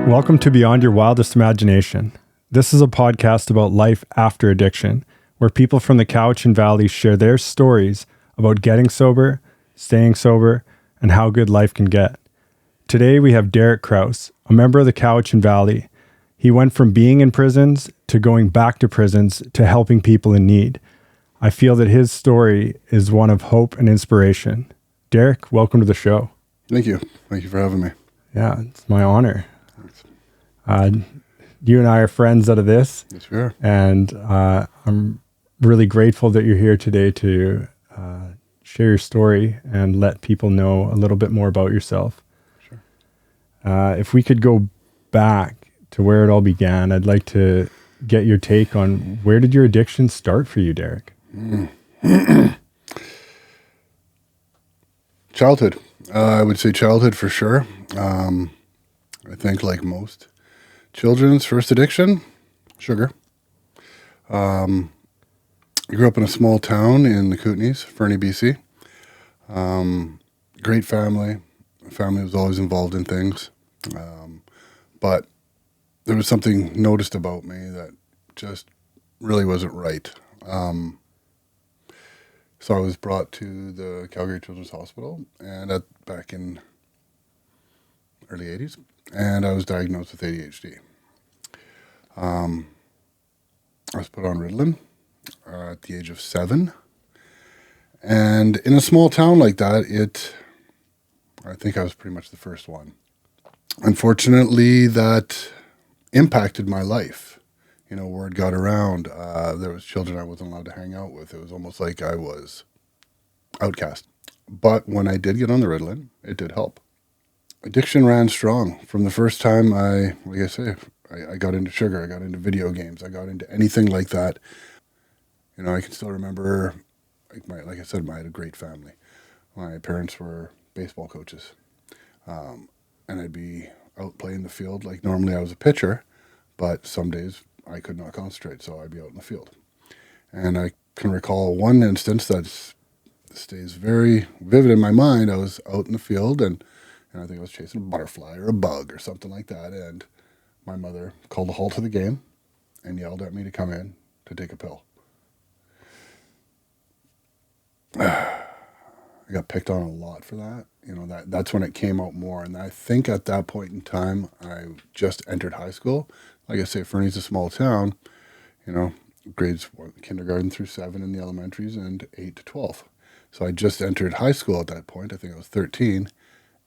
Welcome to Beyond Your Wildest Imagination. This is a podcast about life after addiction, where people from the Cowichan Valley share their stories about getting sober, staying sober, and how good life can get. Today we have Krause, a member of the Cowichan Valley. He went from being in prisons to going back to prisons to helping people in need. I feel that his story is one of hope and inspiration. Derek, welcome to the show. Thank you. Thank you for having me. Yeah, it's my honor. You and I are friends out of this. Yes, we are. And I'm really grateful that you're here today to share your story and let people know a little bit more about yourself. Sure. If we could go back to where it all began, I'd like to get your take on where did your addiction start for you, Derek? Childhood. I would say childhood for sure. I think like most children's first addiction, sugar. I grew up in a small town in the Kootenays, Fernie, BC. Great family. My family was always involved in things. But there was something noticed about me that just really wasn't right. So I was brought to the Calgary Children's Hospital and back in early 80s, and I was diagnosed with ADHD. I was put on Ritalin at the age of 7, and in a small town like that, I think I was pretty much the first one. Unfortunately, that impacted my life. You know, word got around. There was children I wasn't allowed to hang out with. It was almost like I was outcast. But when I did get on the Ritalin, it did help. Addiction ran strong from the first time I got into sugar, I got into video games, I got into anything like that. You know, I can still remember, like I said, I had a great family. My parents were baseball coaches, and I'd be out playing the field. Like normally I was a pitcher, but some days I could not concentrate, so I'd be out in the field. And I can recall one instance that stays very vivid in my mind. I was out in the field, and I think I was chasing a butterfly or a bug or something like that, and my mother called a halt to the game and yelled at me to come in to take a pill. I got picked on a lot for that. You know, that's when it came out more. And I think at that point in time, I just entered high school. Like I say, Fernie's a small town, you know, grades kindergarten through 7 in the elementaries and 8 to 12. So I just entered high school at that point. I think I was 13.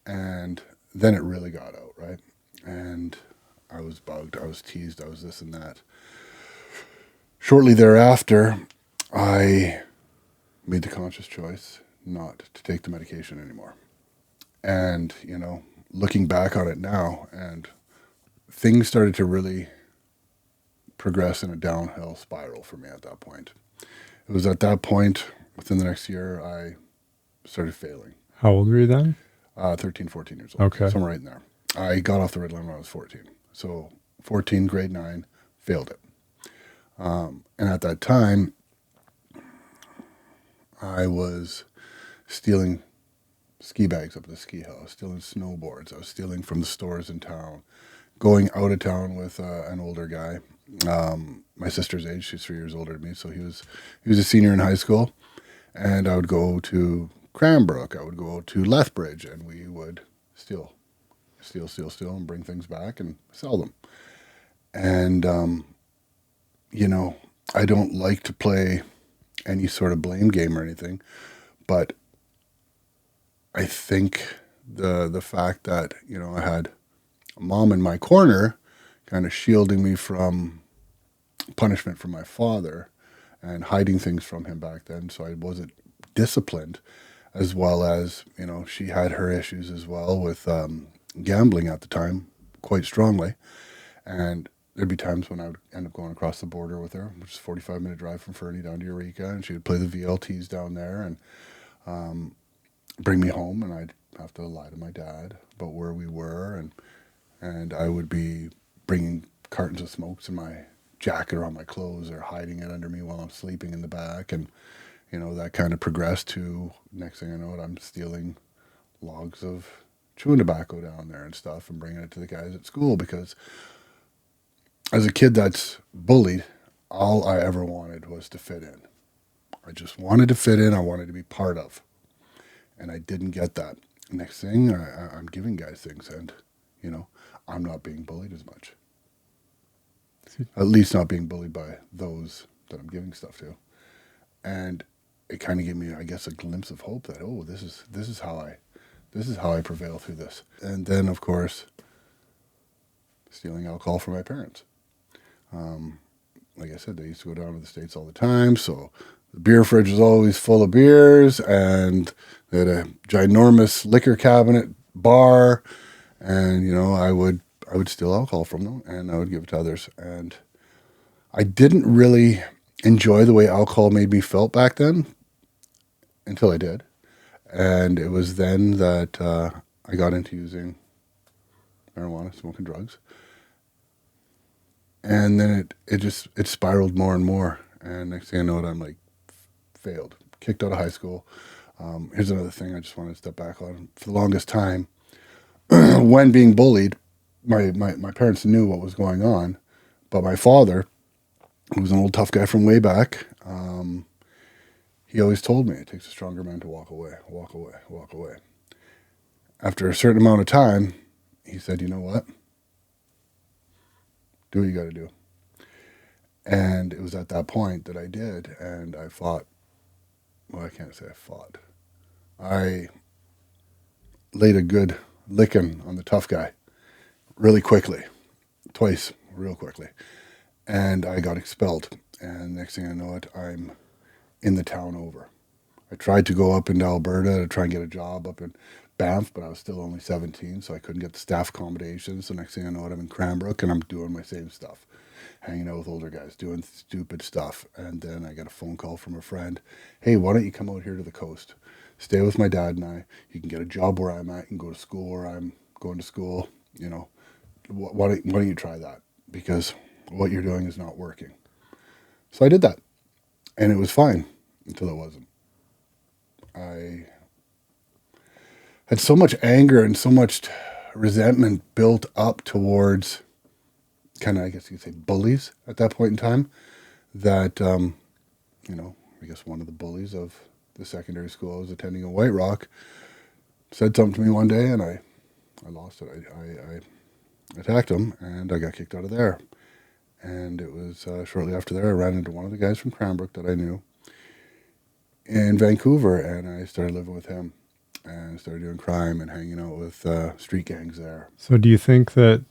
And then it really got out, right? And I was bugged, I was teased, I was this and that. Shortly thereafter, I made the conscious choice not to take the medication anymore. And, you know, looking back on it now, and things started to really progress in a downhill spiral for me at that point. It was at that point, within the next year, I started failing. How old were you then? 13, 14 years old. Okay. Somewhere right in there. I got off the Ritalin when I was 14. So 14, grade 9, failed it. And at that time, I was stealing ski bags up at the ski hill. I was stealing snowboards. I was stealing from the stores in town, going out of town with an older guy. My sister's age, she's 3 years older than me, so he was a senior in high school. And I would go to Cranbrook, I would go to Lethbridge, and we would steal, and bring things back and sell them. And, you know, I don't like to play any sort of blame game or anything, but I think the fact that, you know, I had a mom in my corner kind of shielding me from punishment from my father and hiding things from him back then, so I wasn't disciplined, as well as, you know, she had her issues as well with gambling at the time, quite strongly. And there'd be times when I would end up going across the border with her, which is a 45-minute drive from Fernie down to Eureka, and she would play the VLTs down there and bring me home, and I'd have to lie to my dad about where we were, and I would be bringing cartons of smokes in my jacket or on my clothes or hiding it under me while I'm sleeping in the back. And, that kind of progressed to, next thing I know, I'm stealing logs of chewing tobacco down there and stuff and bringing it to the guys at school, because as a kid that's bullied, all I ever wanted was to fit in. I just wanted to fit in. I wanted to be part of. And I didn't get that. Next thing, I'm giving guys things, and, I'm not being bullied as much. At least not being bullied by those that I'm giving stuff to. And it kind of gave me, I guess, a glimpse of hope that, this is how I prevail through this. And then, of course, stealing alcohol from my parents. Like I said, they used to go down to the States all the time, so the beer fridge was always full of beers, and they had a ginormous liquor cabinet bar, and, I would steal alcohol from them, and I would give it to others. And I didn't really enjoy the way alcohol made me felt back then until I did. And it was then that I got into using marijuana, smoking drugs. And then it spiraled more and more. And next thing I know, I'm like, failed, kicked out of high school. Here's another thing I just wanted to step back on. For the longest time, when being bullied, my parents knew what was going on, but my father, who was an old tough guy from way back, he always told me, it takes a stronger man to walk away, walk away, walk away. After a certain amount of time, he said, you know what? Do what you got to do. And it was at that point that I did, and I fought. Well, I can't say I fought. I laid a good licking on the tough guy really quickly, twice, real quickly. And I got expelled. And next thing I know it, I'm in the town over. I tried to go up into Alberta to try and get a job up in Banff, but I was still only 17, so I couldn't get the staff accommodations. So next thing I know it, I'm in Cranbrook, and I'm doing my same stuff, hanging out with older guys, doing stupid stuff. And then I got a phone call from a friend. Hey, why don't you come out here to the coast? Stay with my dad and I. You can get a job where I'm at. You can go to school where I'm going to school. Why don't you try that? Because what you're doing is not working. So I did that. And it was fine until it wasn't. I had so much anger and so much resentment built up towards kind of, I guess you could say, bullies at that point in time, that, I guess one of the bullies of the secondary school I was attending in White Rock said something to me one day, and I lost it. I attacked him, and I got kicked out of there. And it was shortly after there, I ran into one of the guys from Cranbrook that I knew in Vancouver, and I started living with him and started doing crime and hanging out with street gangs there. So do you think that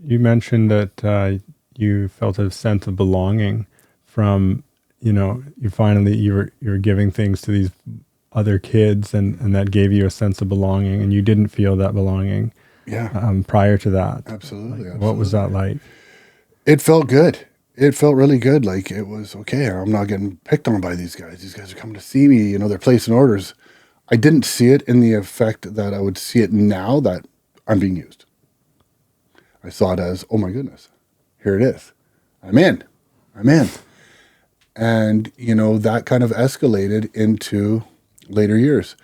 you mentioned that you felt a sense of belonging from, you were giving things to these other kids, and that gave you a sense of belonging, and you didn't feel that belonging prior to that? Absolutely. What was that like? It felt good. It felt really good. Like, it was, okay, I'm not getting picked on by these guys. These guys are coming to see me. They're placing orders. I didn't see it in the effect that I would see it now that I'm being used. I saw it as, oh my goodness, here it is. I'm in. And, that kind of escalated into later years.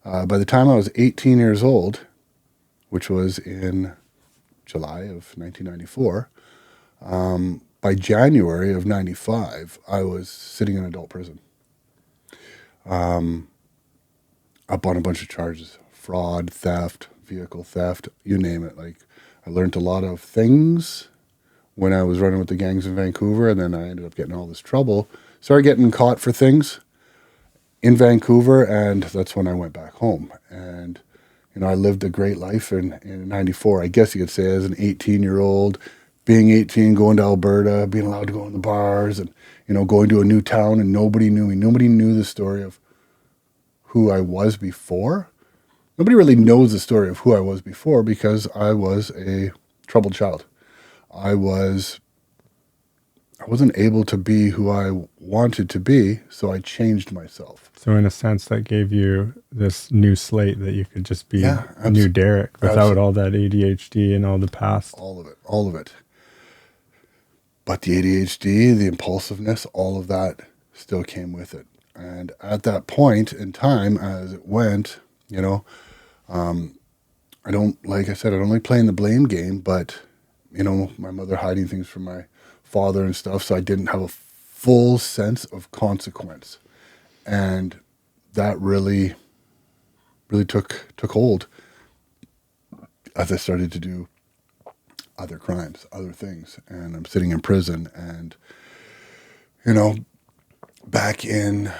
By the time I was 18 years old, which was in July of 1994, by January of 95, I was sitting in adult prison. Up on a bunch of charges: fraud, theft, vehicle theft, you name it. Like, I learned a lot of things when I was running with the gangs in Vancouver, and then I ended up getting all this trouble. Started getting caught for things in Vancouver, and that's when I went back home. And, I lived a great life in 94, I guess you could say, as an 18-year-old, being 18, going to Alberta, being allowed to go in the bars, and, going to a new town, and nobody knew me. Nobody knew the story of who I was before. Nobody really knows the story of who I was before, because I was a troubled child. I wasn't able to be who I wanted to be, so I changed myself. So in a sense, that gave you this new slate that you could just be new Derek without all that ADHD and all the past. All of it. But the ADHD, the impulsiveness, all of that still came with it. And at that point in time, as it went, I don't, like I said, I don't like playing the blame game, but, my mother hiding things from my father and stuff, so I didn't have a full sense of consequence. And that really, really took hold as I started to do other crimes, other things. And I'm sitting in prison, and, back in,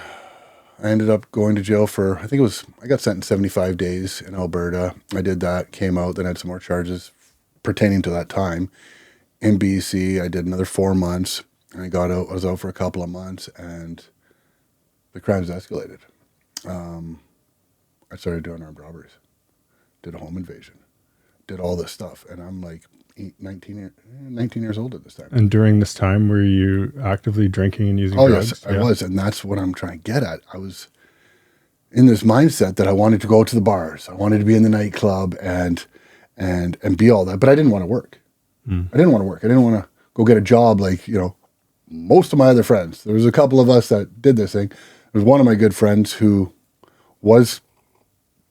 I ended up going to jail for, I got sentenced 75 days in Alberta. I did that, came out, then had some more charges pertaining to that time. In BC, I did another 4 months, and I was out for a couple of months, and the crimes escalated. I started doing armed robberies, did a home invasion, did all this stuff, and I'm like 19 years old at this time. And during this time, were you actively drinking and using drugs? Yes, I was, and that's what I'm trying to get at. I was in this mindset that I wanted to go to the bars, I wanted to be in the nightclub, and be all that, but I didn't want to work. I didn't want to work. I didn't want to go get a job like, most of my other friends. There was a couple of us that did this thing. There was one of my good friends who was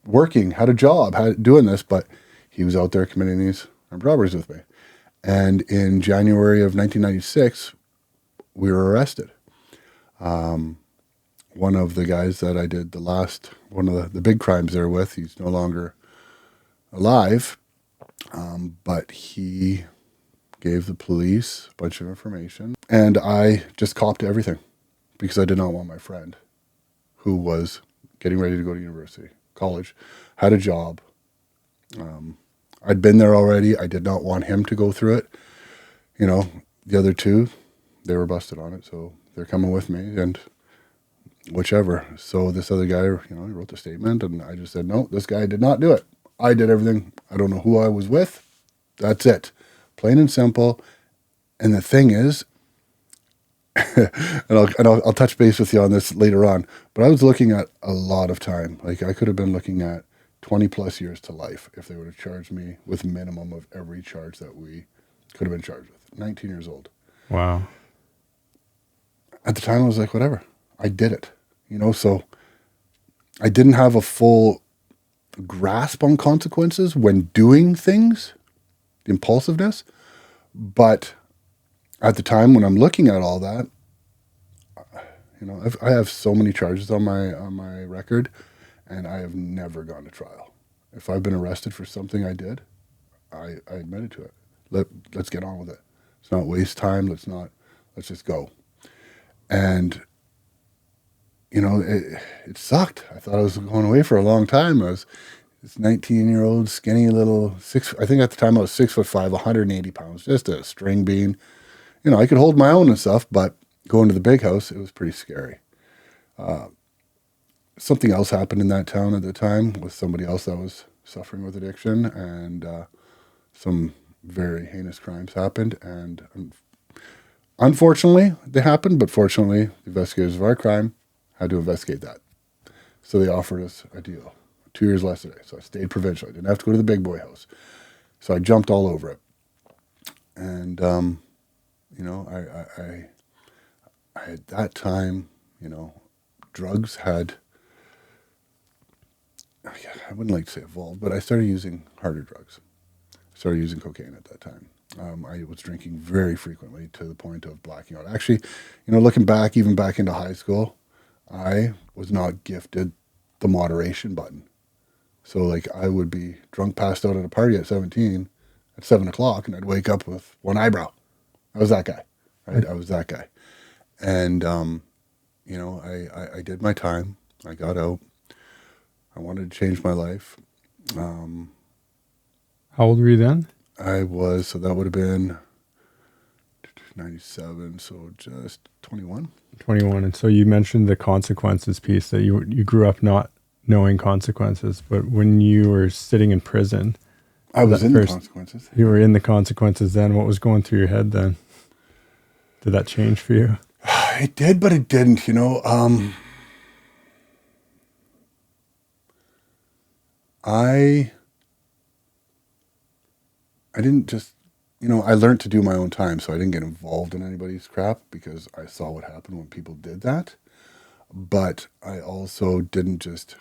working, had a job, doing this, but he was out there committing these armed robberies with me. And in January of 1996, we were arrested. One of the guys that I did one of the big crimes there with, he's no longer alive, but he gave the police a bunch of information, and I just copped everything because I did not want my friend, who was getting ready to go to college, had a job. I'd been there already. I did not want him to go through it. The other two, they were busted on it, so they're coming with me, and whichever. So this other guy, he wrote the statement, and I just said, no, this guy did not do it. I did everything. I don't know who I was with. That's it. Plain and simple. And the thing is, and I'll touch base with you on this later on, but I was looking at a lot of time. Like, I could have been looking at 20 plus years to life if they would have charged me with minimum of every charge that we could have been charged with. 19 years old. Wow. At the time, I was like, whatever. I did it. So I didn't have a full grasp on consequences when doing things, the impulsiveness. But at the time when I'm looking at all that, I have so many charges on my record, and I have never gone to trial. If I've been arrested for something I did, I admitted to it. Let's get on with it. Let's not waste time. Let's just go. And it sucked. I thought I was going away for a long time. I was this 19-year-old skinny little I think at the time I was 6'5", 180 pounds, just a string bean. I could hold my own and stuff, but going to the big house, it was pretty scary. Something else happened in that town at the time with somebody else that was suffering with addiction, and some very heinous crimes happened. And unfortunately, they happened, but fortunately, the investigators of our crime had to investigate that. So they offered us a deal, 2 years less a day. So I stayed provincial. I didn't have to go to the big boy house. So I jumped all over it. And, I at that time, drugs had, I wouldn't like to say evolved, but I started using harder drugs. I started using cocaine at that time. I was drinking very frequently to the point of blacking out. Actually, looking back, even back into high school, I was not gifted the moderation button. So, like, I would be drunk, passed out at a party at 17 at 7 o'clock, and I'd wake up with one eyebrow. I was that guy, right? I was that guy. And, I did my time. I got out. I wanted to change my life. How old were you then? So that would have been 97, so just 21. 21. And so you mentioned the consequences piece, that you grew up not knowing consequences, but when you were sitting in prison, I was in the consequences. You were in the consequences then. What was going through your head then? Did that change for you? It did, but it didn't, I didn't just, I learned to do my own time, so I didn't get involved in anybody's crap because I saw what happened when people did that. But I also didn't just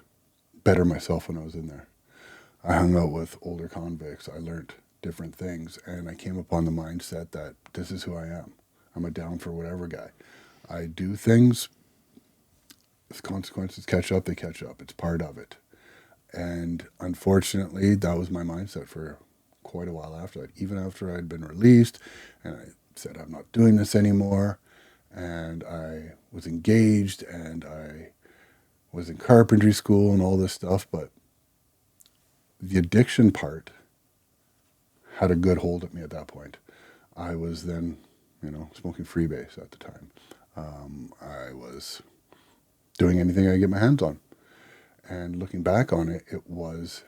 better myself when I was in there. I hung out with older convicts. I learned different things, and I came upon the mindset that this is who I am. I'm a down for whatever guy. I do things. If consequences catch up, they catch up. It's part of it. And unfortunately, that was my mindset for quite a while after that. Even after I'd been released and I said, I'm not doing this anymore. And I was engaged and I was in carpentry school and all this stuff. But the addiction part had a good hold at me at that point. I was then, smoking freebase at the time. I was doing anything I could get my hands on. And looking back on it, it was,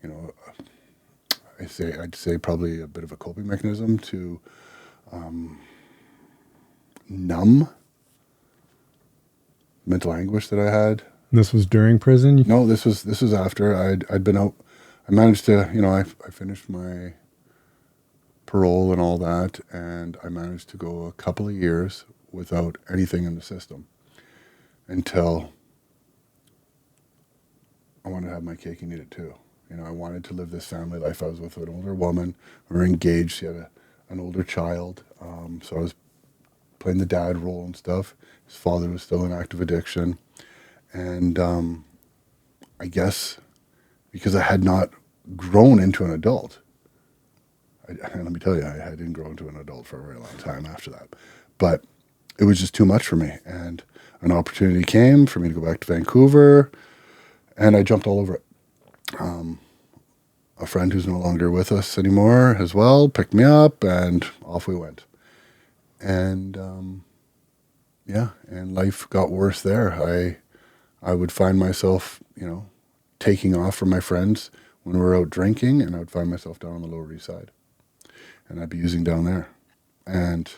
I'd say probably a bit of a coping mechanism to numb mental anguish that I had. This was during prison? No, this was after I'd been out. I managed to, I finished my parole and all that, and I managed to go a couple of years without anything in the system until I wanted to have my cake and eat it too. I wanted to live this family life. I was with an older woman. We were engaged. She had an older child. So I was playing the dad role and stuff. His father was still in active addiction. And I guess because I had not grown into an adult, and let me tell you, I didn't grow into an adult for a very long time after that. But it was just too much for me. And an opportunity came for me to go back to Vancouver, and I jumped all over it. A friend who's no longer with us anymore as well picked me up, and off we went. And and life got worse there. I would find myself, taking off from my friends when we were out drinking, and I would find myself down on the Lower East Side, and I'd be using down there, and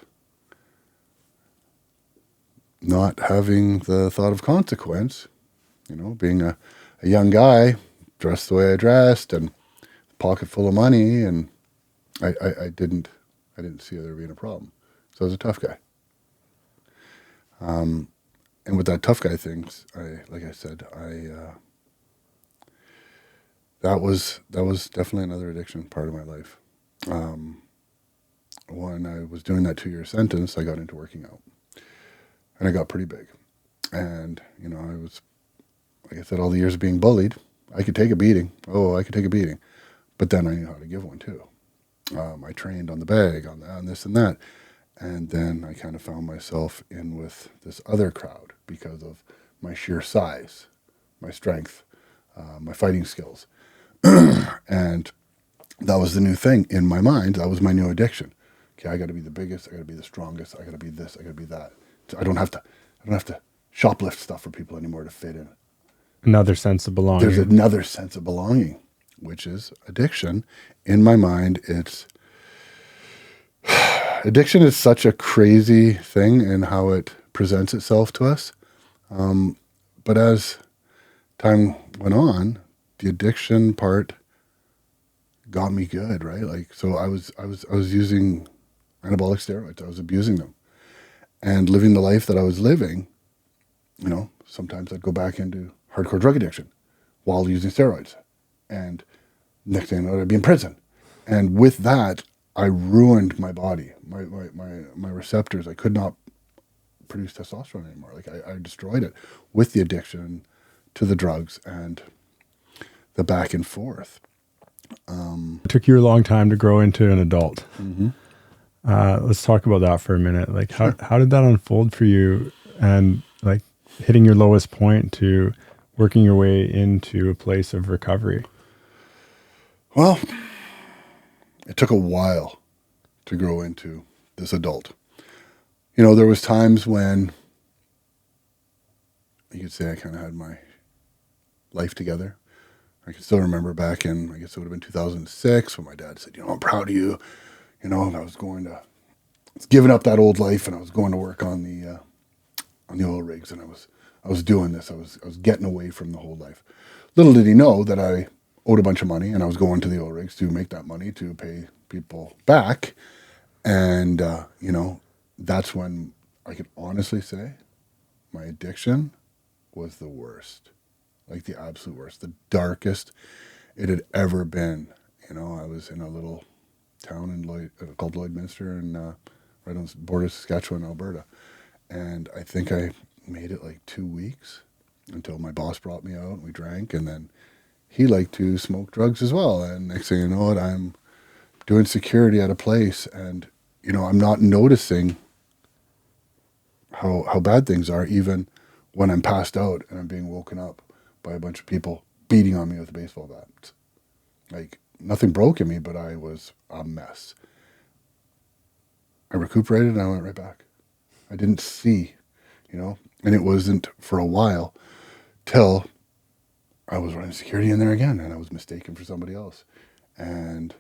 not having the thought of consequence, being a young guy, dressed the way I dressed, and pocket full of money, and I didn't see there being a problem. So I was a tough guy. And with that tough guy thing, like I said, that was definitely another addiction part of my life. When I was doing that 2-year sentence, I got into working out, and I got pretty big. And I was, like I said, all the years of being bullied, I could take a beating. Oh, I could take a beating. But then I knew how to give one too. I trained on the bag, on this and that. And then I kind of found myself in with this other crowd because of my sheer size, my strength, my fighting skills. And that was the new thing in my mind. That was my new addiction. Okay, I got to be the biggest. I got to be the strongest. I got to be this. I got to be that. So I don't have to shoplift stuff for people anymore to fit in. Another sense of belonging. There's another sense of belonging, which is addiction. In my mind, addiction is such a crazy thing in how it presents itself to us. But as time went on, the addiction part got me good, right? Like, so I was using anabolic steroids. I was abusing them and living the life that I was living. Sometimes I'd go back into hardcore drug addiction while using steroids. And next thing I know, I'd be in prison. And with that, I ruined my body, my receptors. I could not produce testosterone anymore. Like I destroyed it with the addiction to the drugs and the back and forth. It took you a long time to grow into an adult. Mm-hmm. Let's talk about that for a minute. Like how did that unfold for you, and like hitting your lowest point to working your way into a place of recovery? Well, it took a while to grow into this adult. There was times when you could say I kind of had my life together. I can still remember back in, I guess it would have been 2006, when my dad said, I'm proud of you. And I was giving up that old life, and I was going to work on the oil rigs, and I was doing this. I was getting away from the whole life. Little did he know that I owed a bunch of money, and I was going to the oil rigs to make that money to pay people back. And, that's when I could honestly say my addiction was the worst, like the absolute worst, the darkest it had ever been. You know, I was in a little town in called Lloydminster, and right on the border of Saskatchewan, Alberta. And I think I made it like 2 weeks until my boss brought me out and we drank, and then he liked to smoke drugs as well. And next thing you know it, I'm doing security at a place, and you know, I'm not noticing how bad things are, even when I'm passed out and I'm being woken up by a bunch of people beating on me with baseball bats. Like, nothing broke in me, but I was a mess. I recuperated and I went right back. I didn't see, you know, and it wasn't for a while till I was running security in there again, and I was mistaken for somebody else. And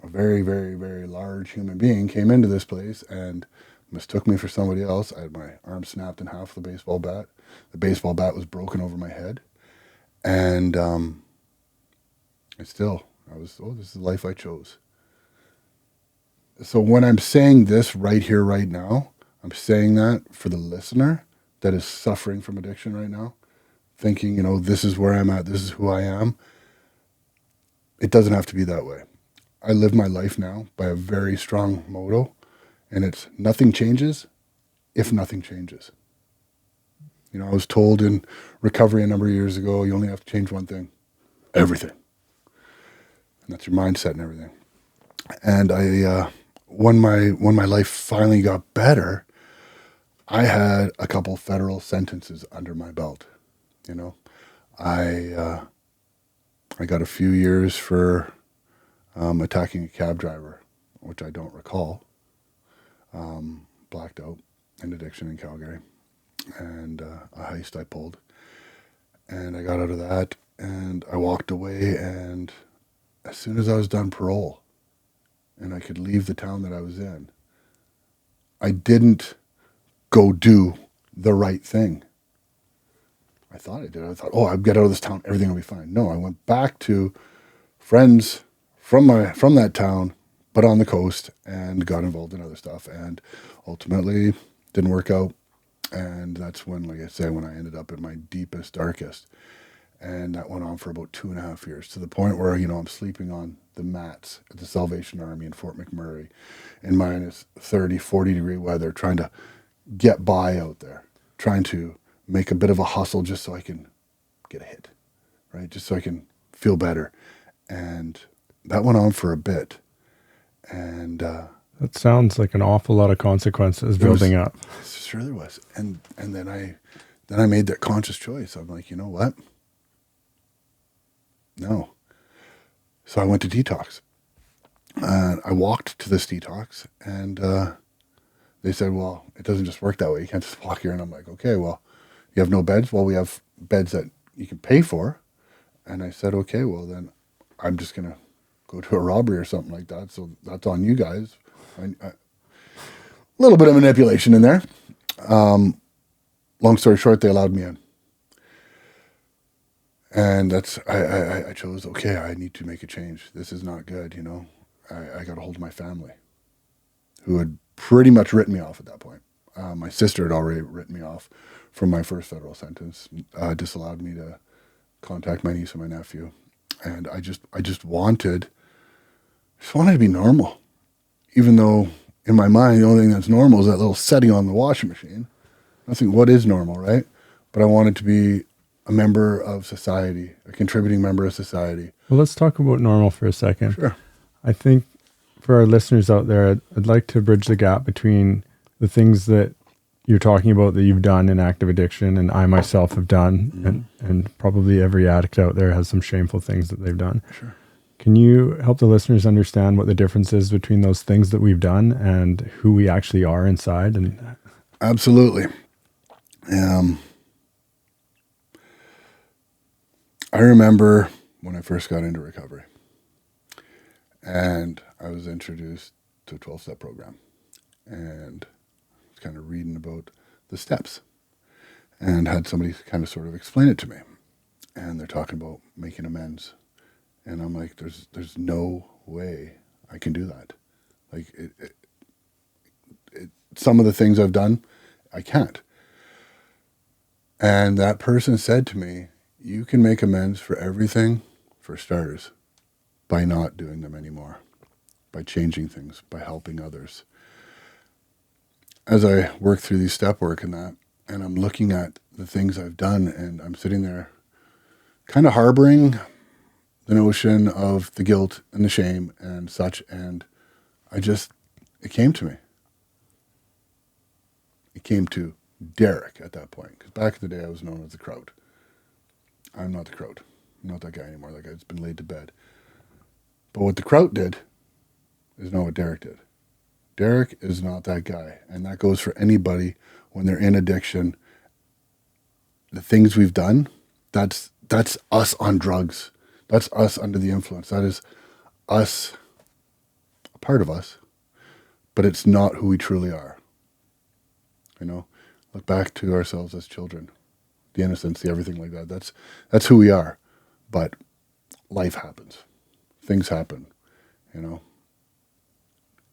a very, very, very large human being came into this place and mistook me for somebody else. I had my arm snapped in half with a baseball bat. The baseball bat was broken over my head. And I was, this is the life I chose. So when I'm saying this right here, right now, I'm saying that for the listener that is suffering from addiction right now, thinking, you know, this is where I'm at, this is who I am. It doesn't have to be that way. I live my life now by a very strong motto, and it's nothing changes if nothing changes. You know, I was told in recovery a number of years ago, you only have to change one thing, everything. And that's your mindset and everything. And when my life finally got better, I had a couple federal sentences under my belt. You know, I got a few years for attacking a cab driver, which I don't recall. Blacked out in addiction in Calgary, and a heist I pulled. And I got out of that, and I walked away, and as soon as I was done parole, and I could leave the town that I was in, I didn't go do the right thing. I thought I did. I thought, oh, I'll get out of this town, everything will be fine. No, I went back to friends from that town, but on the coast, and got involved in other stuff, and ultimately didn't work out. And that's when, like I say, when I ended up at my deepest, darkest. And that went on for about 2.5 years, to the point where, you know, I'm sleeping on the mats at the Salvation Army in Fort McMurray in minus 30, 40 degree weather, trying to get by out there, trying to make a bit of a hustle just so I can get a hit, right? Just so I can feel better. And that went on for a bit. And that sounds like an awful lot of consequences building up. Sure there was. And then I made that conscious choice. I'm like, you know what? No. So I went to detox. I walked to this detox, and they said, well, it doesn't just work that way. You can't just walk here. And I'm like, okay, well, you have no beds? Well, we have beds that you can pay for. And I said, okay, well, then I'm just going to go to a robbery or something like that. So that's on you guys. A little bit of manipulation in there. Long story short, they allowed me in. And that's, I chose, okay, I need to make a change. This is not good, you know. I got a hold of my family, who had pretty much written me off at that point. My sister had already written me off from my first federal sentence, disallowed me to contact my niece and my nephew. And I just wanted to be normal. Even though in my mind, the only thing that's normal is that little setting on the washing machine. I think, what is normal, right? But I wanted to be a member of society, a contributing member of society. Well, let's talk about normal for a second. Sure. I think for our listeners out there, I'd like to bridge the gap between the things that you're talking about that you've done in active addiction and I myself have done, Mm-hmm. and probably every addict out there has some shameful things that they've done. Sure. Can you help the listeners understand what the difference is between those things that we've done and who we actually are inside? And Absolutely. I remember when I first got into recovery, and I was introduced to a 12-step program, and I was kind of reading about the steps, and had somebody kind of sort of explain it to me. And they're talking about making amends, and I'm like, there's no way I can do that. Like, some of the things I've done, I can't. And that person said to me, you can make amends for everything, for starters, by not doing them anymore, by changing things, by helping others. As I work through these step work and that, and I'm looking at the things I've done, and I'm sitting there kind of harboring the notion of the guilt and the shame and such, and it came to me. It came to Derek at that point, because back in the day I was known as the crowd. I'm not the crowd. I'm not that guy anymore. That guy's been laid to bed. But what the crowd did is not what Derek did. Derek is not that guy, and that goes for anybody when they're in addiction. The things we've done, that's us on drugs. That's us under the influence. That is us, a part of us, but it's not who we truly are. You know, look back to ourselves as children, the innocence, the everything like that. That's who we are. But life happens. Things happen, you know.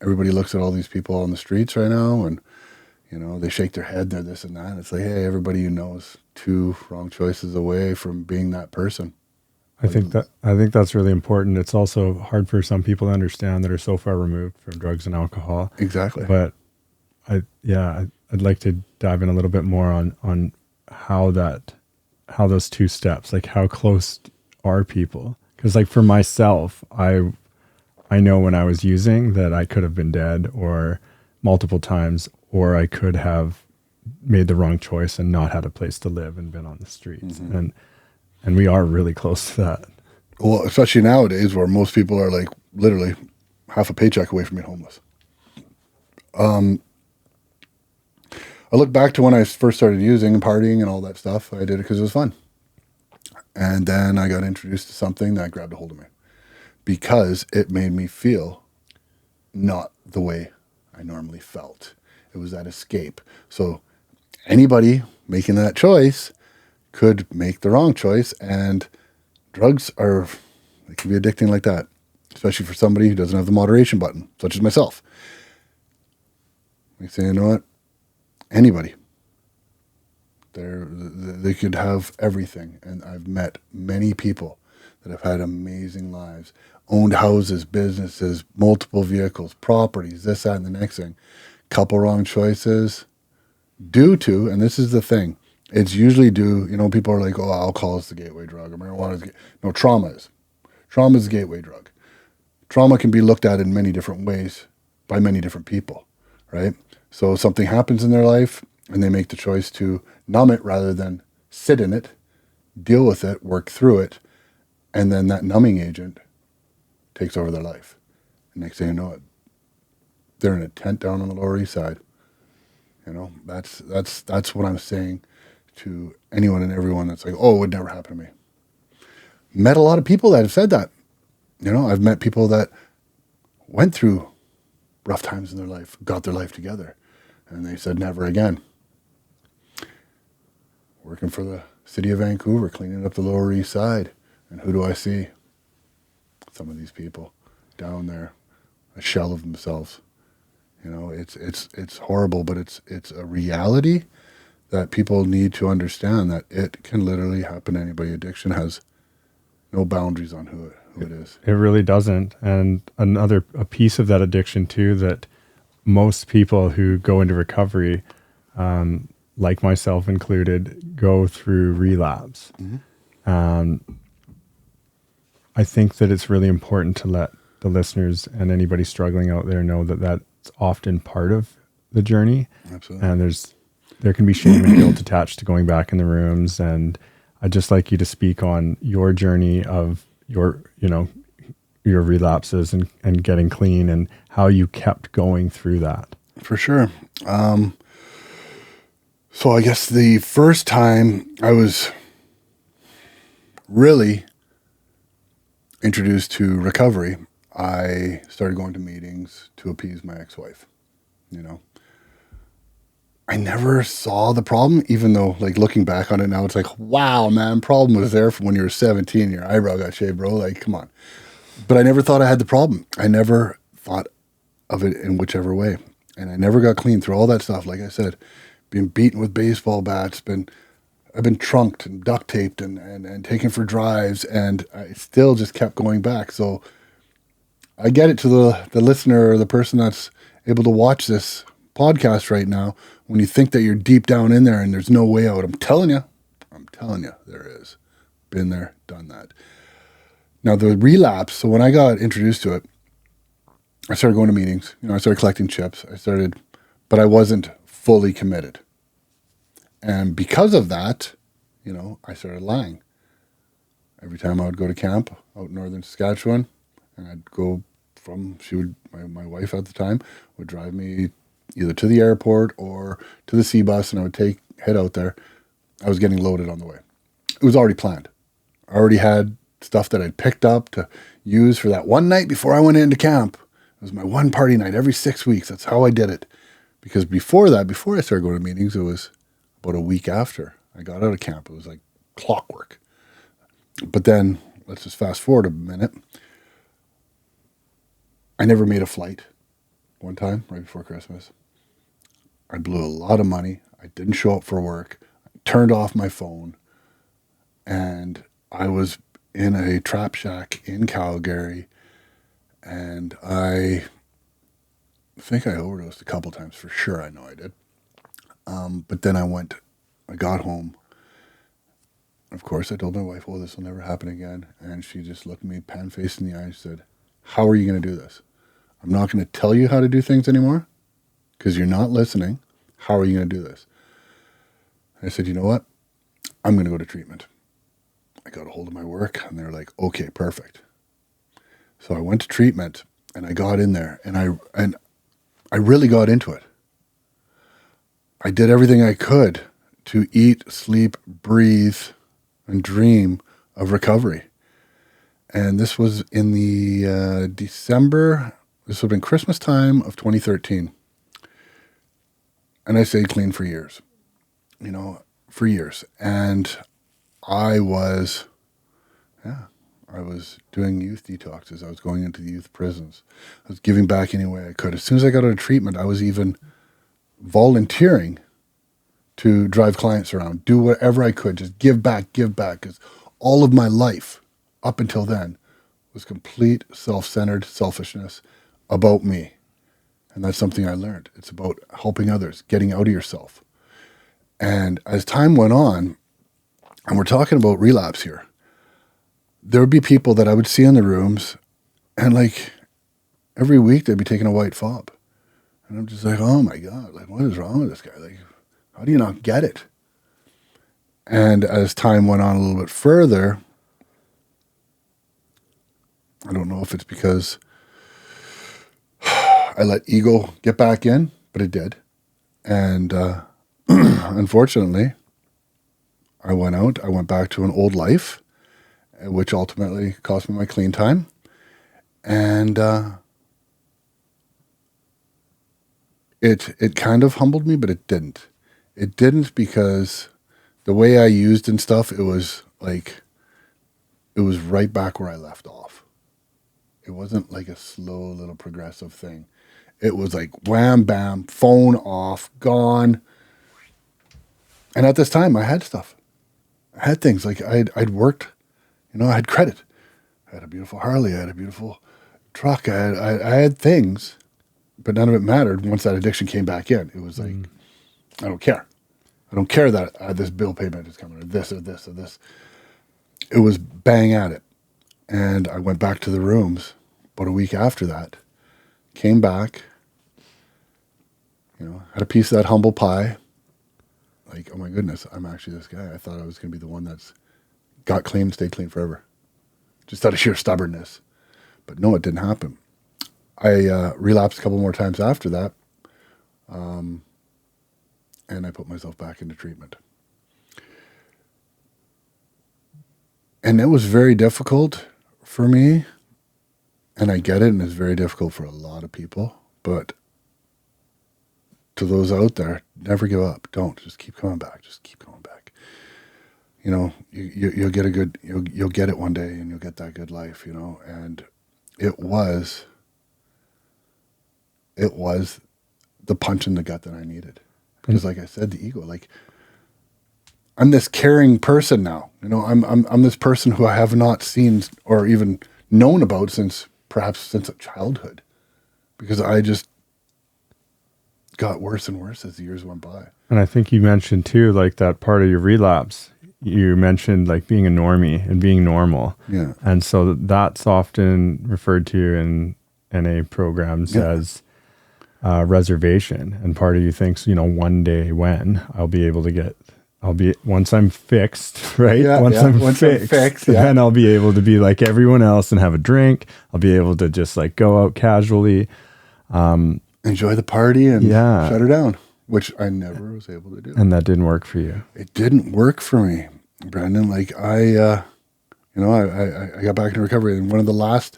Everybody looks at all these people on the streets right now, and, you know, they shake their head, they're this and that. And it's like, hey, everybody you know is 2 wrong choices away from being that person. I think that's really important. It's also hard for some people to understand that are so far removed from drugs and alcohol. Exactly. But I'd like to dive in a little bit more on how those 2 steps, like how close are people? Because like for myself, I know when I was using that I could have been dead or multiple times, or I could have made the wrong choice and not had a place to live and been on the streets. Mm-hmm. And we are really close to that. Well, especially nowadays where most people are like literally half a paycheck away from being homeless. I look back to when I first started using and partying and all that stuff. I did it because it was fun. And then I got introduced to something that grabbed a hold of me because it made me feel not the way I normally felt. It was that escape. So anybody making that choice could make the wrong choice, and drugs they can be addicting like that, especially for somebody who doesn't have the moderation button, such as myself. They say, you know what? Anybody. They could have everything. And I've met many people that have had amazing lives, owned houses, businesses, multiple vehicles, properties, this, that, and the next thing. Couple wrong choices due to, and this is the thing, it's usually due, you know, people are like, oh, alcohol is the gateway drug, or marijuana is no, trauma is. Trauma is the gateway drug. Trauma can be looked at in many different ways by many different people, right? So something happens in their life and they make the choice to numb it rather than sit in it, deal with it, work through it, and then that numbing agent takes over their life. And next thing you know it, they're in a tent down on the Lower East Side. You know, that's what I'm saying to anyone and everyone that's like, oh, it would never happen to me. Met a lot of people that have said that. You know, I've met people that went through rough times in their life, got their life together, and they said never again. Working for the city of Vancouver, cleaning up the Lower East Side, and who do I see? Some of these people down there, a shell of themselves. You know, it's horrible, but it's a reality that people need to understand, that it can literally happen to anybody. Addiction has no boundaries on who it is. It really doesn't. And a piece of that addiction too, that most people who go into recovery, like myself included, go through relapse. Mm-hmm. I think that it's really important to let the listeners and anybody struggling out there know that that's often part of the journey. Absolutely. And there can be shame and guilt attached to going back in the rooms. And I'd just like you to speak on your journey of your relapses and getting clean and how you kept going through that. For sure. So I guess the first time I was really introduced to recovery, I started going to meetings to appease my ex-wife. You know, I never saw the problem, even though, like, looking back on it now, it's like, wow, man, problem was there from when you were 17, your eyebrow got shaved, bro. Like, come on. But I never thought I had the problem. I never thought of it in whichever way. And I never got clean through all that stuff. Like I said, being beaten with baseball bats, been I've been trunked and duct taped and taken for drives, and I still just kept going back. So I get it to the listener or the person that's able to watch this podcast right now. When you think that you're deep down in there and there's no way out, I'm telling you, there is. Been there, done that. Now the relapse. So when I got introduced to it, I started going to meetings. I started collecting chips. But I wasn't fully committed. And because of that, I started lying. Every time I would go to camp out in northern Saskatchewan, and I'd go my wife at the time would drive me either to the airport or to the sea bus, and I would head out there. I was getting loaded on the way. It was already planned. I already had stuff that I'd picked up to use for that one night before I went into camp. It was my one party night every 6 weeks. That's how I did it. Because before I started going to meetings, it was about a week after I got out of camp. It was like clockwork. But then, let's just fast forward a minute. I never made a flight one time right before Christmas. I blew a lot of money. I didn't show up for work. I turned off my phone. And I was in a trap shack in Calgary. And I think I overdosed a couple times for sure. I know I did. But then I got home. Of course, I told my wife, this will never happen again. And she just looked me pan-faced in the eye and said, how are you going to do this? I'm not going to tell you how to do things anymore because you're not listening. How are you going to do this? And I said, you know what? I'm going to go to treatment. I got a hold of my work and they're like, okay, perfect. So I went to treatment and I got in there and I really got into it. I did everything I could to eat, sleep, breathe, and dream of recovery. And this was in the December, this would have been Christmas time of 2013. And I stayed clean for years, for years. And I was doing youth detoxes. I was going into the youth prisons. I was giving back any way I could. As soon as I got out of treatment, I was even volunteering to drive clients around, do whatever I could, just give back, because all of my life up until then was complete self-centered selfishness about me. And that's something I learned. It's about helping others, getting out of yourself. And as time went on, and we're talking about relapse here, there would be people that I would see in the rooms, and like every week they'd be taking a white fob. And I'm just like, oh my God, like what is wrong with this guy? Like, how do you not get it? And as time went on a little bit further, I don't know if it's because I let ego get back in, but it did. And unfortunately, I went back to an old life, which ultimately cost me my clean time. And it kind of humbled me, but it didn't. It didn't because the way I used and stuff, it was right back where I left off. It wasn't like a slow little progressive thing. It was like wham, bam, phone off, gone. And at this time, I had stuff. I had things. Like I'd worked, I had credit. I had a beautiful Harley. I had a beautiful truck. I had things, but none of it mattered once that addiction came back in. It was like, I don't care. I don't care that this bill payment is coming or this or this or this. It was bang at it. And I went back to the rooms about a week after that, came back, had a piece of that humble pie. Like, oh my goodness, I'm actually this guy. I thought I was going to be the one that's got clean and stayed clean forever. Just out of sheer stubbornness. But no, it didn't happen. I relapsed a couple more times after that. And I put myself back into treatment. And it was very difficult for me. And I get it, and it's very difficult for a lot of people. But to those out there, never give up. Don't. Just keep coming back. Just keep going back. You'll get you'll get it one day, and you'll get that good life, And it was the punch in the gut that I needed. Because like I said, the ego, like I'm this caring person now. You know, I'm this person who I have not seen or even known about since childhood, because I just got worse and worse as the years went by. And I think you mentioned too, like that part of your relapse, you mentioned like being a normie and being normal. Yeah. And so that's often referred to in NA programs as reservation. And part of you thinks, you know, one day when once I'm fixed, right? Yeah, once I'm fixed, yeah. then I'll be able to be like everyone else and have a drink. I'll be able to just like go out casually. Enjoy the party and shut her down, which I never was able to do. And that didn't work for you. It didn't work for me, Brandon. Like I got back into recovery, and the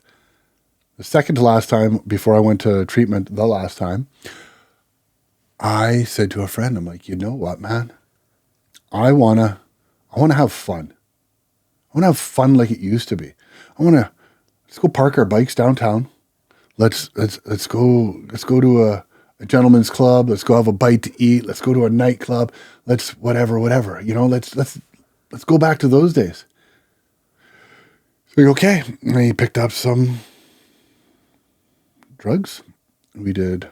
second to last time before I went to treatment, the last time, I said to a friend, I'm like, you know what, man? I wanna have fun. I wanna have fun like it used to be. Let's go park our bikes downtown. Let's go to a gentleman's club. Let's go have a bite to eat. Let's go to a nightclub. Let's whatever. You know, let's go back to those days. So okay, and he picked up some drugs. We did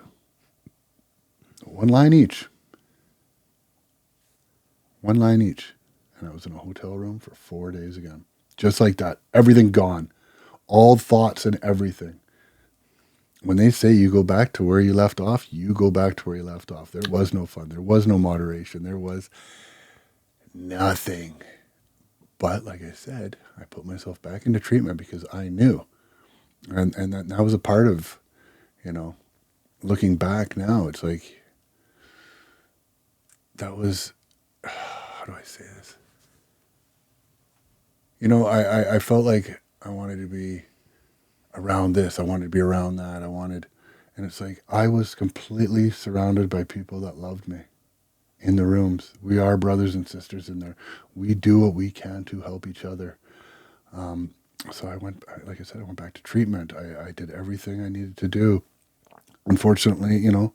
1 line each. 1 line each. And I was in a hotel room for 4 days again. Just like that. Everything gone. All thoughts and everything. When they say you go back to where you left off, you go back to where you left off. There was no fun. There was no moderation. There was nothing. But like I said, I put myself back into treatment because I knew. And that was a part of, you know, looking back now, it's like, that was, how do I say this? You know, I felt like I wanted to be around this. I wanted to be around that. And it's like, I was completely surrounded by people that loved me in the rooms. We are brothers and sisters in there. We do what we can to help each other. So I went back to treatment. I did everything I needed to do. Unfortunately, you know,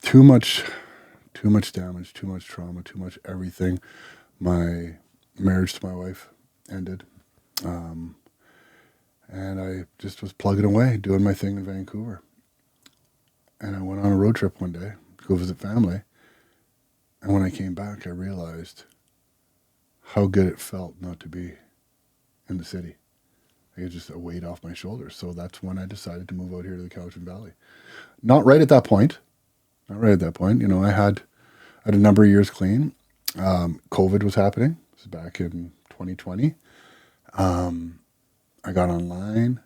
too much damage, too much trauma, too much everything. My marriage to my wife ended. And I just was plugging away, doing my thing in Vancouver. And I went on a road trip one day to go visit family. And when I came back, I realized how good it felt not to be in the city. It was just a weight off my shoulders. So that's when I decided to move out here to the Cowichan Valley. Not right at that point. You know, I had a number of years clean. COVID was happening. This was back in 2020. I got online.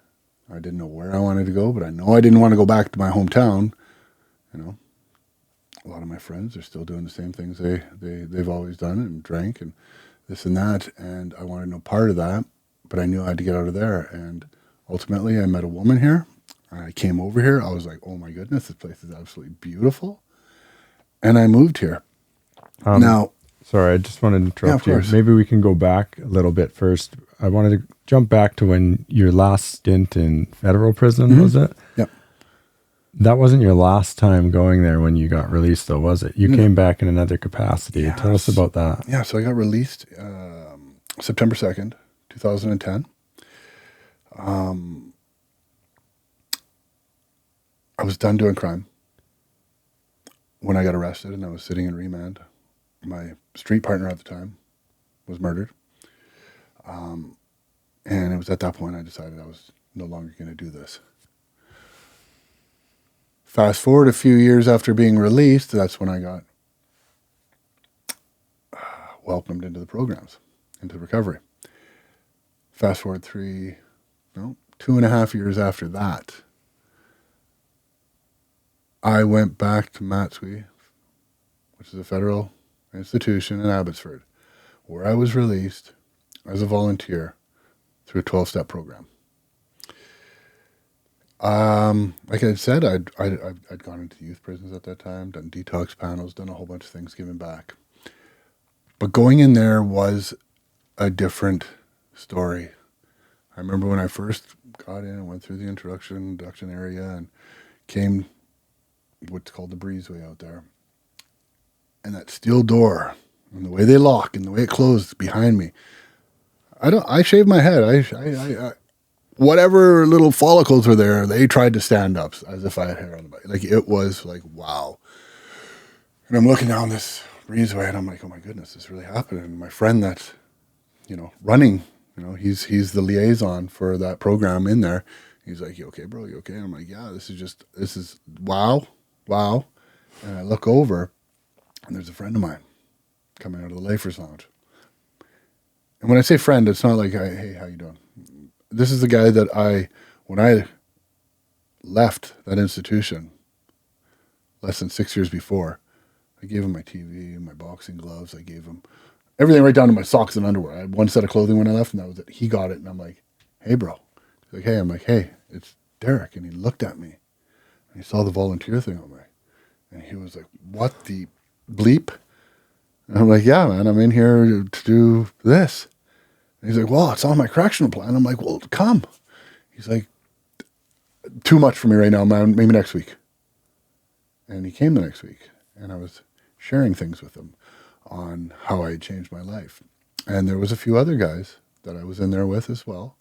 I didn't know where I wanted to go, but I know I didn't want to go back to my hometown. You know, a lot of my friends are still doing the same things they've always done and drank and this and that. And I wanted no part of that, but I knew I had to get out of there. And ultimately I met a woman here. I came over here. I was like, oh my goodness, this place is absolutely beautiful. And I moved here. Now, sorry, I just wanted to interrupt you. Course. Maybe we can go back a little bit first. I wanted to jump back to when your last stint in federal prison, was it? Yep. That wasn't your last time going there when you got released, though, was it? You came back in another capacity. Yes. Tell us about that. Yeah, so I got released September 2nd, 2010. I was done doing crime when I got arrested, and I was sitting in remand. My street partner at the time was murdered. And it was at that point I decided I was no longer going to do this. Fast forward a few years after being released, that's when I got welcomed into the programs, into recovery. Fast forward 2.5 years after that, I went back to Matsui, which is a federal institution in Abbotsford, where I was released as a volunteer through a 12-step program. Like I said, I'd gone into youth prisons at that time, done detox panels, done a whole bunch of things, giving back. But going in there was a different story. I remember when I first got in and went through the induction area and came what's called the breezeway out there. And that steel door and the way they lock and the way it closed behind me. I shaved my head. I whatever little follicles were there, they tried to stand up as if I had hair on the body. Like, it was like, wow. And I'm looking down this breezeway and I'm like, oh my goodness, this really happened. And my friend that's, running, he's the liaison for that program in there. He's like, you okay, bro? You okay? I'm like, yeah, this is wow. And I look over and there's a friend of mine coming out of the Lafers Lounge. And when I say friend, it's not like, hey, how you doing? This is the guy that when I left that institution less than 6 years before, I gave him my TV and my boxing gloves. I gave him everything right down to my socks and underwear. I had one set of clothing when I left, and that was it. He got it, and I'm like, hey, bro. He's like, hey. I'm like, hey, it's Derek. And he looked at me, and he saw the volunteer thing on me. And he was like, what the bleep? And I'm like, yeah, man, I'm in here to do this. And he's like, well, it's on my correctional plan. I'm like, well, come. He's like, too much for me right now, man. Maybe next week. And he came the next week, and I was sharing things with him on how I had changed my life. And there was a few other guys that I was in there with as well.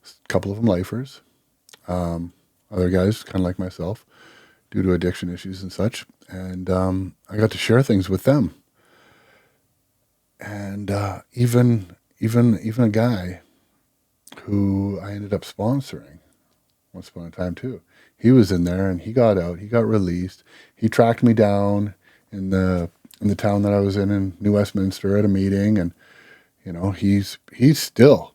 A couple of them lifers. Other guys, kind of like myself, due to addiction issues and such. And I got to share things with them. And even a guy who I ended up sponsoring once upon a time too. He was in there and he got out. He got released. He tracked me down in the town that I was in New Westminster at a meeting, and he's still.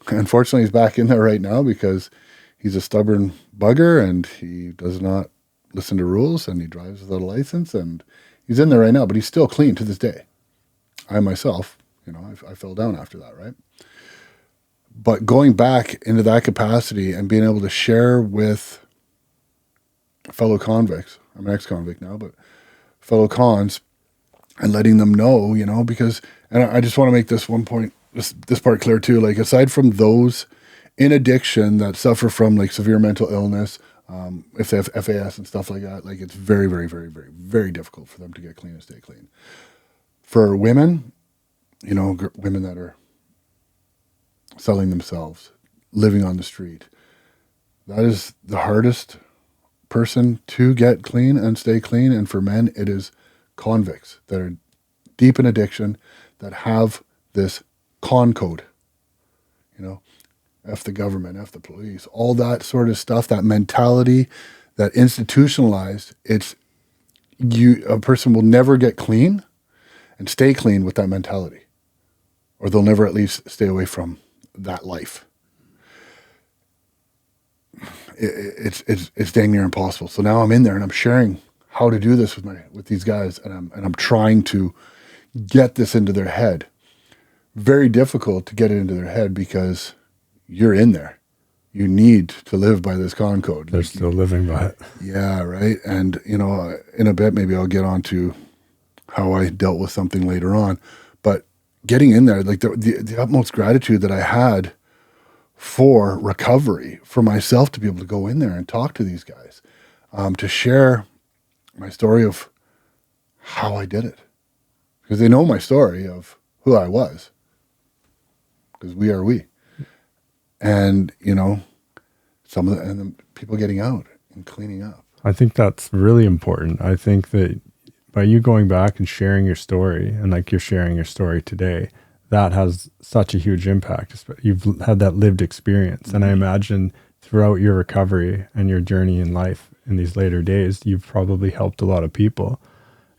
Unfortunately, he's back in there right now because he's a stubborn bugger and he does not listen to rules and he drives without a license, and he's in there right now. But he's still clean to this day. I myself, I fell down after that, right? But going back into that capacity and being able to share with fellow convicts, I'm an ex-convict now, but fellow cons, and letting them know, because, and I just want to make this one point, this part clear too, like, aside from those in addiction that suffer from like severe mental illness, if they have FAS and stuff like that, like, it's very, very, very, very, very difficult for them to get clean and stay clean. For women, women that are selling themselves, living on the street, that is the hardest person to get clean and stay clean. And for men, it is convicts that are deep in addiction, that have this con code, F the government, F the police, all that sort of stuff, that mentality, that institutionalized, a person will never get clean and stay clean with that mentality, or they'll never at least stay away from that life. It's dang near impossible. So now I'm in there and I'm sharing how to do this with these guys, and I'm trying to get this into their head. Very difficult to get it into their head because you're in there. You need to live by this con code. They're still living by it. Yeah, right. And in a bit maybe I'll get on to how I dealt with something later on. But getting in there, like the utmost gratitude that I had for recovery, for myself to be able to go in there and talk to these guys, to share my story of how I did it. Because they know my story of who I was. Because we are we. And, some of the people getting out and cleaning up. I think that's really important. I think that by you going back and sharing your story, and like you're sharing your story today, that has such a huge impact. You've had that lived experience. And I imagine throughout your recovery and your journey in life in these later days, you've probably helped a lot of people.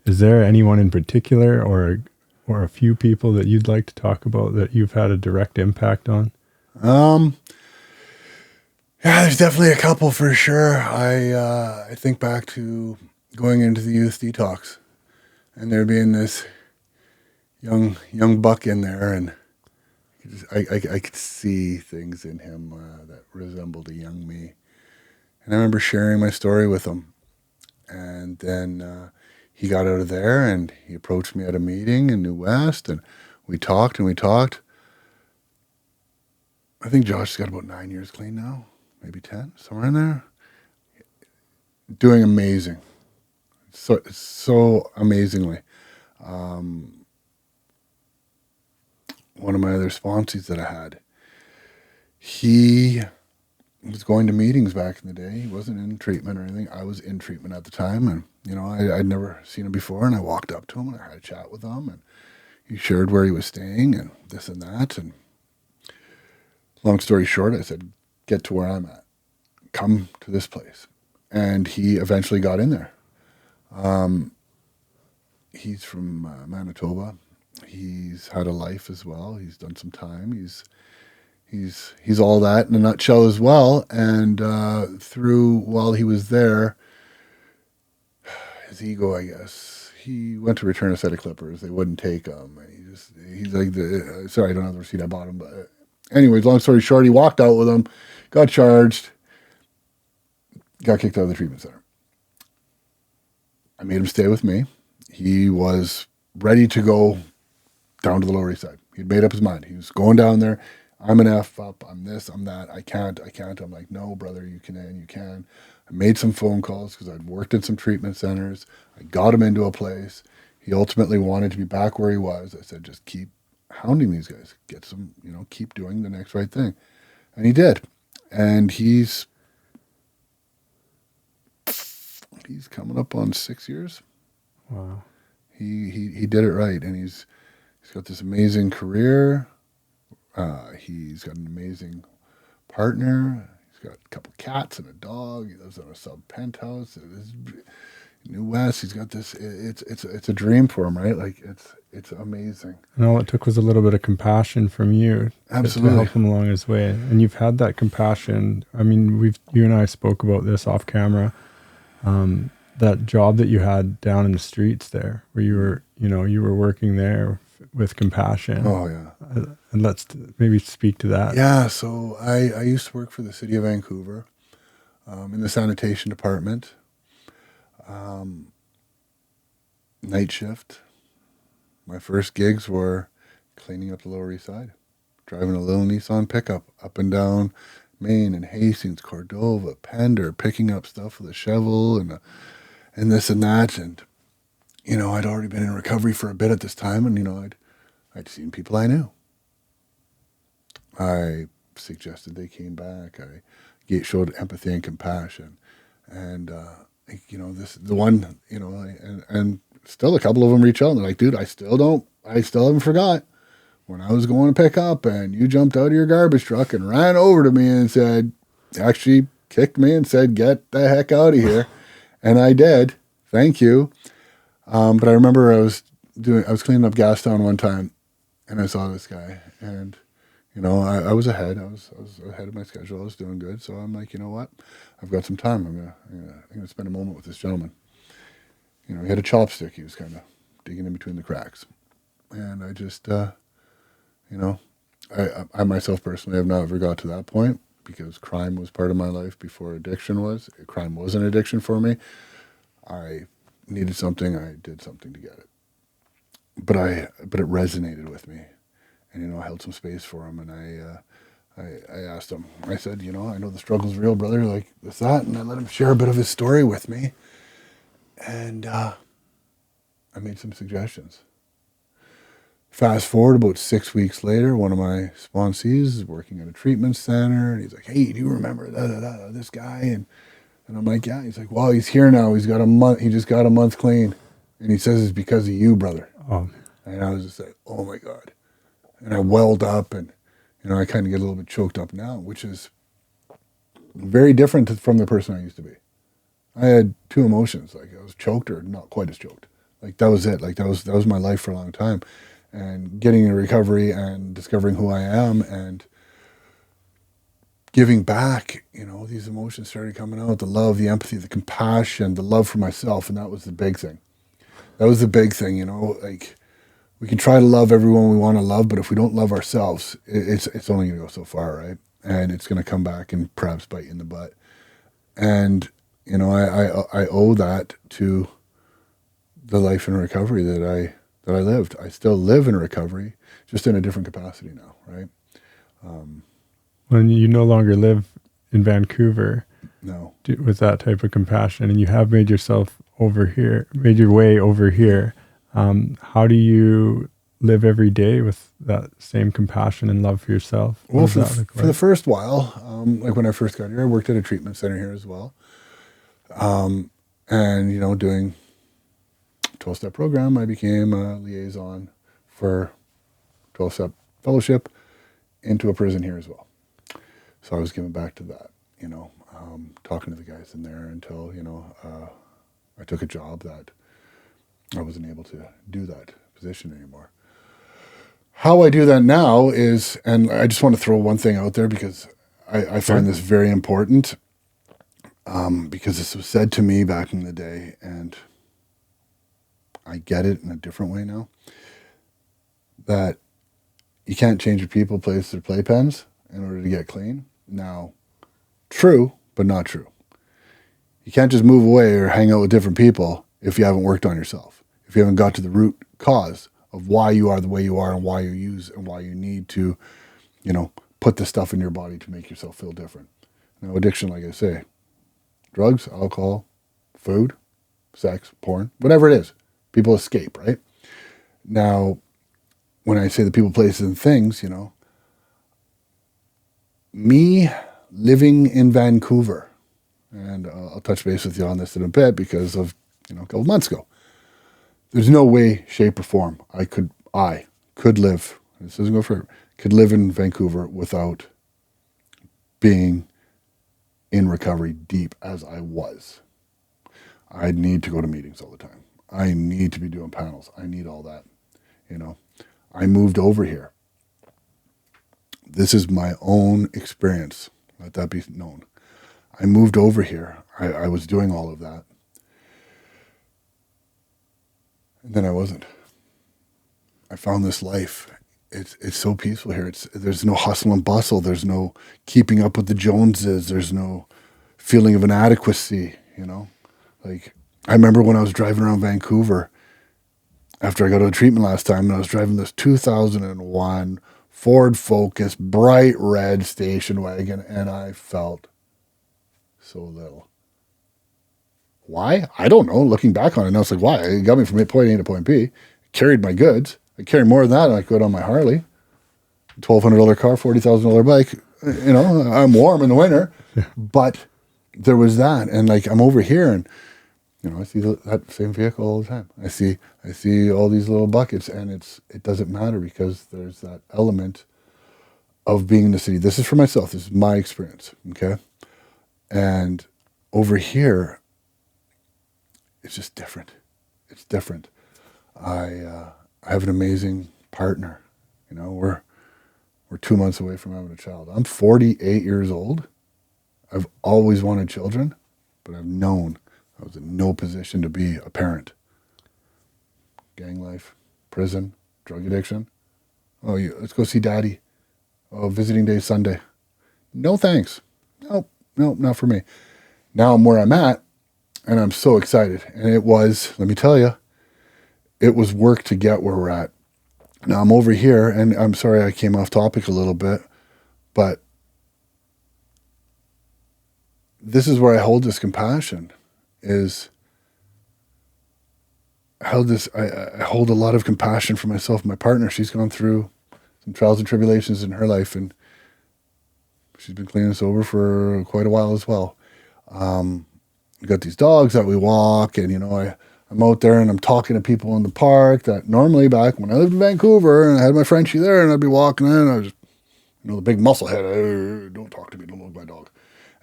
Is there anyone in particular or a few people that you'd like to talk about that you've had a direct impact on? Yeah, there's definitely a couple for sure. I think back to going into the youth detox and there being this young buck in there, and I could see things in him that resembled a young me. And I remember sharing my story with him. And then he got out of there and he approached me at a meeting in New West, and we talked. I think Josh has got about 9 years clean now, maybe 10, somewhere in there. Doing amazing. So amazingly. One of my other sponsees that I had, he was going to meetings back in the day. He wasn't in treatment or anything. I was in treatment at the time, and I'd never seen him before. And I walked up to him and I had a chat with him, and he shared where he was staying and this and that. And long story short, I said, "Get to where I'm at. Come to this place." And he eventually got in there. He's from Manitoba. He's had a life as well. He's done some time. He's all that in a nutshell as well. And while he was there, his ego, I guess, he went to return a set of clippers. They wouldn't take them. And he's like, sorry, I don't have the receipt. I bought them. But anyways, long story short, he walked out with them, got charged, got kicked out of the treatment center. I made him stay with me. He was ready to go down to the Lower East Side. He'd made up his mind. He was going down there. I'm an F up. I'm this. I'm that. I can't. I'm like, no, brother, you can. I made some phone calls because I'd worked in some treatment centers. I got him into a place. He ultimately wanted to be back where he was. I said, just keep hounding these guys. Get some, keep doing the next right thing. And he did. And he's coming up on 6 years. Wow. He did it right, and he's got this amazing career. He's got an amazing partner. He's got a couple cats and a dog. He lives on a sub penthouse. New West. He's got this. It's a dream for him, right? Like it's amazing. And all it took was a little bit of compassion from you, absolutely, to help him along his way. And you've had that compassion. I mean, you and I spoke about this off camera. That job that you had down in the streets there, where you were working there with compassion. Oh yeah. And let's maybe speak to that. Yeah. So I used to work for the city of Vancouver, in the sanitation department, night shift. My first gigs were cleaning up the Lower East Side, driving a little Nissan pickup up and down Main and Hastings, Cordova, Pender, picking up stuff with a shovel and this and that. And, I'd already been in recovery for a bit at this time, and, I'd seen people I knew. I suggested they came back. I showed empathy and compassion. And, and still a couple of them reach out and they're like, dude, I still haven't forgot when I was going to pick up and you jumped out of your garbage truck and ran over to me and actually kicked me and said, get the heck out of here. And I did. Thank you. But I remember I was cleaning up Gastown one time and I saw this guy and, I was ahead. I was ahead of my schedule. I was doing good. So I'm like, you know what? I've got some time. I'm gonna spend a moment with this gentleman. He had a chopstick. He was kind of digging in between the cracks. And I just, I myself personally have not ever got to that point because crime was part of my life before addiction was. Crime was an addiction for me. I needed something. I did something to get it. But it resonated with me. And, I held some space for him. And I asked him, I said, I know the struggle's real, brother, like this, that. And I let him share a bit of his story with me. And I made some suggestions. Fast forward about 6 weeks later, one of my sponsees is working at a treatment center. And he's like, hey, do you remember this guy? And I'm like, yeah. He's like, well, he's here now. He just got a month clean. And he says it's because of you, brother. Oh. And I was just like, oh my God. And I welled up and, I kind of get a little bit choked up now, which is very different from the person I used to be. I had two emotions. Like I was choked or not quite as choked. Like that was it. Like that was my life for a long time. And getting in recovery and discovering who I am and giving back, these emotions started coming out. The love, the empathy, the compassion, the love for myself. And that was the big thing. Like we can try to love everyone we want to love, but if we don't love ourselves, it's only going to go so far, right? And it's going to come back and perhaps bite you in the butt. And, I owe that to the life in recovery that I lived. I still live in recovery, just in a different capacity now, right? When you no longer live in Vancouver, no, with that type of compassion, and you have made your way over here. How do you live every day with that same compassion and love for yourself? Well, for the first while, like when I first got here, I worked at a treatment center here as well. And, you know, doing 12-step program, I became a liaison for 12-step fellowship into a prison here as well. So I was giving back to that, you know, talking to the guys in there until, you know, I took a job that I wasn't able to do that position anymore. How I do that now is, and I just want to throw one thing out there because I find this very important, because this was said to me back in the day, and I get it in a different way now, that you can't change your people, place, or playpens in order to get clean. Now, true, but not true. You can't just move away or hang out with different people if you haven't worked on yourself, if you haven't got to the root cause of why you are the way you are and why you use and why you need to, you know, put the stuff in your body to make yourself feel different. Now, addiction, like I say, drugs, alcohol, food, sex, porn, whatever it is, people escape, right? Now, when I say the people, places, and things, you know, me living in Vancouver, and I'll touch base with you on this in a bit because of, you know, a couple months ago. There's no way, shape, or form I could live, this doesn't go for, could live in Vancouver without being in recovery deep as I was. I need to go to meetings all the time. I need to be doing panels. I need all that, you know. I moved over here. This is my own experience. Let that be known. I moved over here. I was doing all of that. And then I wasn't. I found this life. It's so peaceful here. There's no hustle and bustle. There's no keeping up with the Joneses. There's no feeling of inadequacy, you know. Like, I remember when I was driving around Vancouver after I got out of treatment last time, and I was driving this 2001 Ford Focus, bright red station wagon, and I felt so little. Why? I don't know. Looking back on it now, it's like, why? It got me from point A to point B. Carried my goods. I carry more than that, and I could on my Harley. $1,200 car, $40,000 bike. You know, I'm warm in the winter, but there was that, and like I'm over here, and you know, I see that same vehicle all the time. I see all these little buckets, and it doesn't matter because there's that element of being in the city. This is for myself. This is my experience, okay? And over here, it's just different. It's different. I have an amazing partner. You know, we're 2 months away from having a child. I'm 48 years old. I've always wanted children, but I've known I was in no position to be a parent. Gang life, prison, drug addiction. Oh, let's go see daddy. Oh, visiting day Sunday. No thanks. Nope, not for me. Now I'm where I'm at, and I'm so excited. And it was, let me tell you, it was work to get where we're at. Now I'm over here, and I'm sorry I came off topic a little bit, but this is where I hold this compassion. I hold a lot of compassion for myself. My partner, she's gone through some trials and tribulations in her life, and she's been clean and sober for quite a while as well. We got these dogs that we walk, and you know, I'm out there and I'm talking to people in the park that normally back when I lived in Vancouver and I had my Frenchie there, and I'd be walking in, and I was, you know, the big muscle head. Don't talk to me. Don't look at my dog.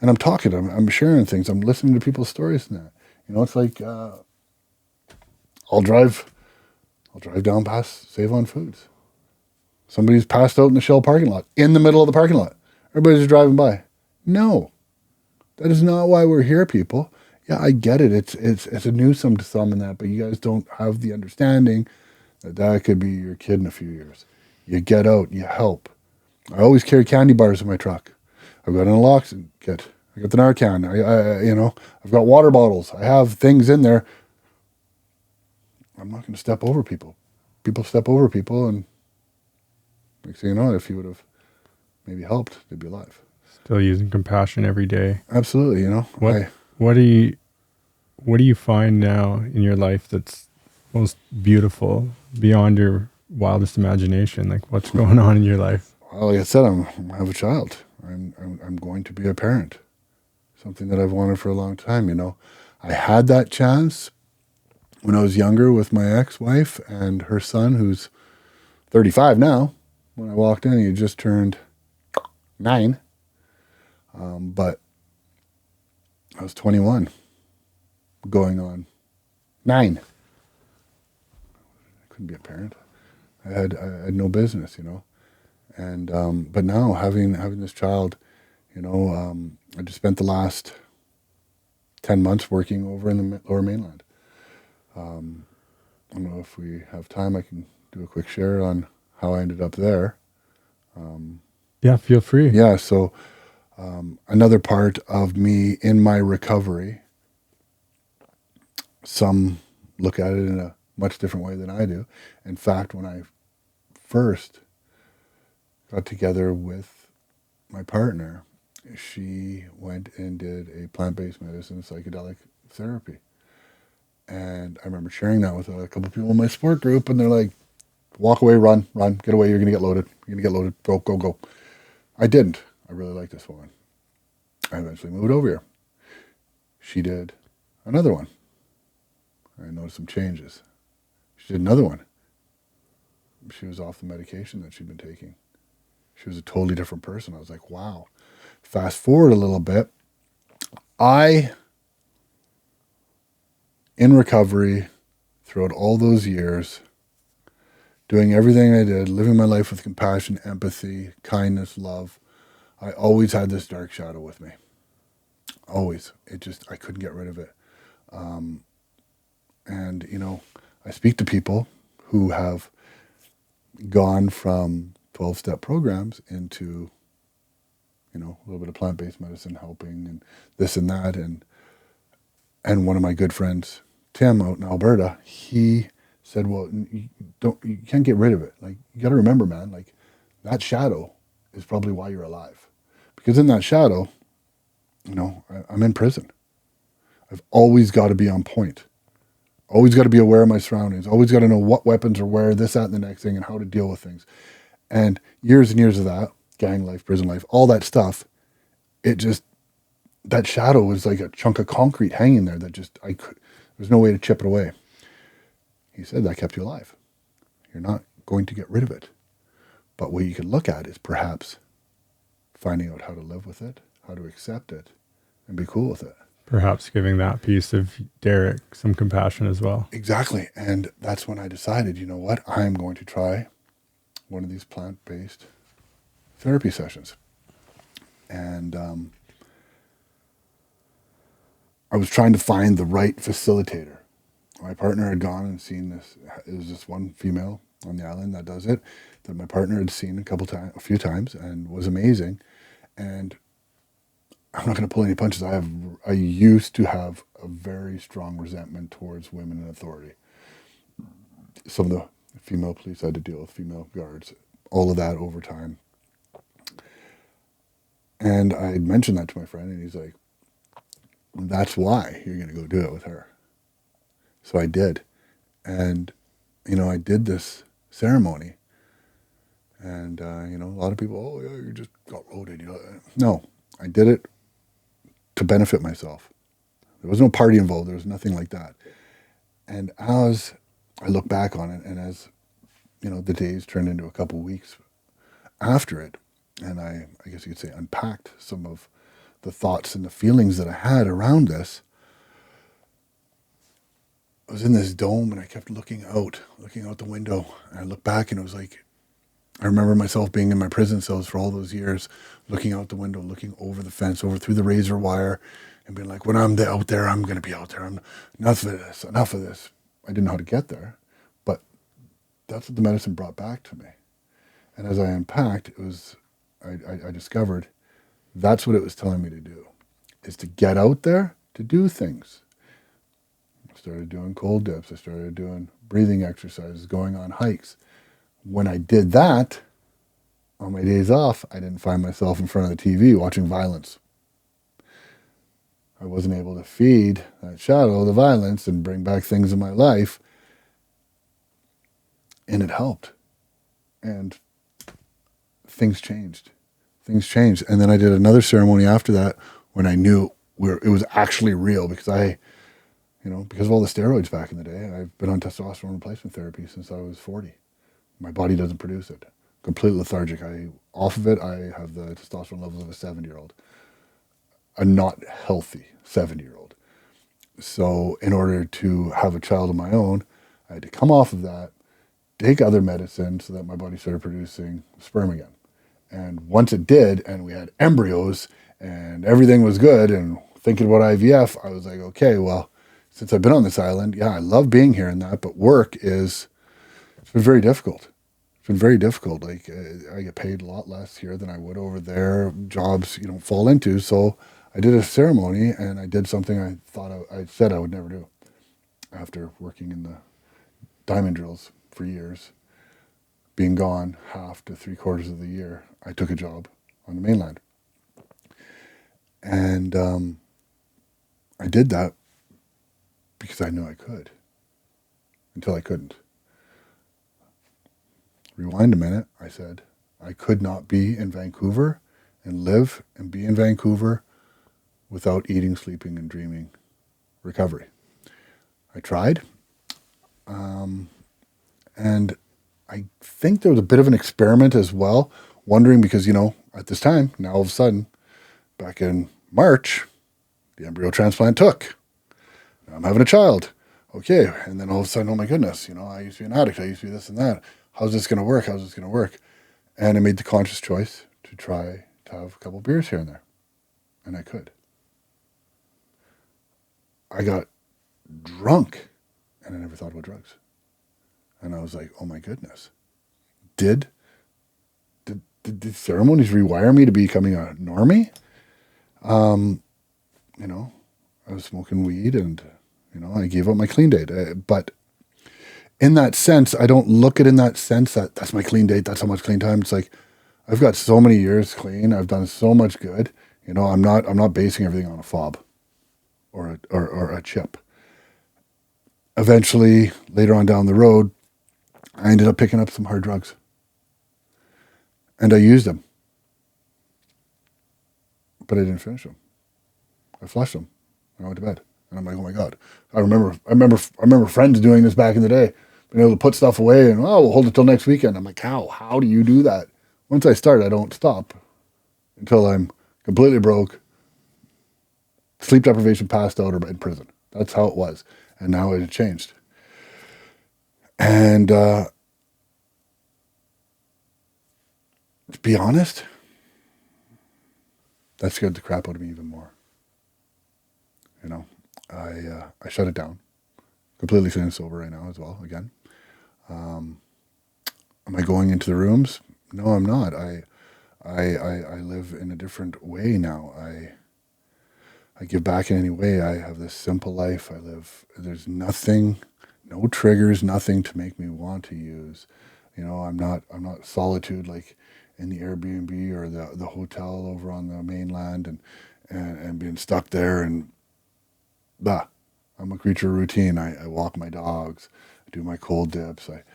And I'm talking to them. I'm sharing things. I'm listening to people's stories and that. You know, it's like I'll drive down past Save on Foods. Somebody's passed out in the Shell parking lot, in the middle of the parking lot. Everybody's just driving by. No, that is not why we're here, people. Yeah, I get it. It's a nuisance to some in that, but you guys don't have the understanding that could be your kid in a few years. You get out, you help. I always carry candy bars in my truck. I've got an naloxone kit. I got the Narcan. I've got water bottles. I have things in there. I'm not going to step over people. People step over people, and next thing you know, if you would have maybe helped, they'd be alive. Still using compassion every day. Absolutely, you know. What do you find now in your life that's most beautiful beyond your wildest imagination? Like, what's going on in your life? Well, like I said, I have a child. I'm going to be a parent. Something that I've wanted for a long time. I had that chance when I was younger with my ex-wife and her son, who's 35 now. When I walked in, he had just turned 9. But I was 21, going on 9. I couldn't be a parent. I had no business, And but now having this child, I just spent the last 10 months working over in the Lower Mainland. I don't know if we have time. I can do a quick share on how I ended up there. Yeah, feel free. Yeah, so another part of me in my recovery, some look at it in a much different way than I do. In fact, when I first got together with my partner, she went and did a plant-based medicine psychedelic therapy. And I remember sharing that with a couple of people in my support group, and they're like, walk away, run, get away, you're going to get loaded. You're going to get loaded, go. I didn't. I really liked this woman. I eventually moved over here. She did another one. I noticed some changes. She did another one. She was off the medication that she'd been taking. She was a totally different person. I was like, wow. Fast forward a little bit. In recovery, throughout all those years, doing everything I did, living my life with compassion, empathy, kindness, love, I always had this dark shadow with me. Always. I couldn't get rid of it. And, I speak to people who have gone from 12-step programs into, a little bit of plant-based medicine helping and this and that. And one of my good friends, Tim, out in Alberta, he said, well, you can't get rid of it. Like, you got to remember, man, like that shadow is probably why you're alive. Because in that shadow, I'm in prison. I've always got to be on point. Always got to be aware of my surroundings. Always got to know what weapons are where, this, that, and the next thing, and how to deal with things. And years of that, gang life, prison life, all that stuff, that shadow was like a chunk of concrete hanging there that there's no way to chip it away. He said that kept you alive. You're not going to get rid of it. But what you can look at is perhaps finding out how to live with it, how to accept it, and be cool with it. Perhaps giving that piece of Derek some compassion as well. Exactly. And that's when I decided, you know what, I'm going to try one of these plant-based therapy sessions. And I was trying to find the right facilitator. My partner had gone and seen this. There's this one female on the island that does it that my partner had seen a few times and was amazing. And I'm not going to pull any punches. I used to have a very strong resentment towards women in authority. Some of the female police I had to deal with, female guards, all of that over time. And I had mentioned that to my friend, and he's like, that's why you're going to go do it with her. So I did. And, I did this ceremony. And, a lot of people, oh, yeah, you just got loaded. No, I did it to benefit myself. There was no party involved. There was nothing like that. And as I look back on it, and as, the days turned into a couple of weeks after it, and I guess you could say unpacked some of the thoughts and the feelings that I had around this, I was in this dome and I kept looking out the window. And I looked back and it was like, I remember myself being in my prison cells for all those years, looking out the window, looking over the fence, over through the razor wire, and being like, when I'm out there, I'm going to be out there. Enough of this. I didn't know how to get there, but that's what the medicine brought back to me. And as I unpacked, I discovered that's what it was telling me to do, is to get out there, to do things. I started doing cold dips. I started doing breathing exercises, going on hikes. When I did that, on my days off, I didn't find myself in front of the TV watching violence. I wasn't able to feed that shadow, the violence, and bring back things in my life And it helped. And things changed. And then I did another ceremony after that when I knew it was actually real, because because of all the steroids back in the day, I've been on testosterone replacement therapy since I was 40. My body doesn't produce it. Completely lethargic. Off of it, I have the testosterone levels of a 7-year-old. A not healthy 7-year-old. So in order to have a child of my own, I had to come off of that, take other medicine so that my body started producing sperm again. And once it did, and we had embryos, and everything was good, and thinking about IVF, I was like, okay, well, since I've been on this island, yeah, I love being here and that, but it's been very difficult. It's been very difficult. Like, I get paid a lot less here than I would over there. Jobs you don't fall into. So I did a ceremony, and I did something I said I would never do. After working in the diamond drills for years, being gone half to 3/4 of the year, I took a job on the mainland. And I did that because I knew I could, until I couldn't. Rewind a minute, I said, I could not be in Vancouver and live and be in Vancouver without eating, sleeping, and dreaming recovery. I tried. And I think there was a bit of an experiment as well, wondering because, at this time, now all of a sudden, back in March, the embryo transplant took. Now I'm having a child. Okay. And then all of a sudden, oh my goodness, I used to be an addict. I used to be this and that. How's this going to work? And I made the conscious choice to try to have a couple beers here and there. And I could. I got drunk, and I never thought about drugs. And I was like, oh my goodness. Did the ceremonies rewire me to becoming a normie? I was smoking weed, and, I gave up my clean date. But in that sense, I don't look at it in that sense that that's my clean date, that's how much clean time. It's like, I've got so many years clean. I've done so much good. I'm not basing everything on a fob or a chip. Eventually, later on down the road, I ended up picking up some hard drugs. And I used them. But I didn't finish them. I flushed them. And I went to bed. And I'm like, oh my God. I remember friends doing this back in the day, being able to put stuff away and, we'll hold it till next weekend. I'm like, how do you do that? Once I start, I don't stop until I'm completely broke, sleep deprivation, passed out, or in prison. That's how it was. And now it had changed. And to be honest, that scared the crap out of me even more. I shut it down. Completely clean and sober right now as well, again. Am I going into the rooms? No, I'm not. I live in a different way now. I give back in any way. I have this simple life. There's nothing, no triggers, nothing to make me want to use. I'm not solitude like in the Airbnb or the hotel over on the mainland and being stuck there and I'm a creature of routine. I walk my dogs, I do my cold dips, I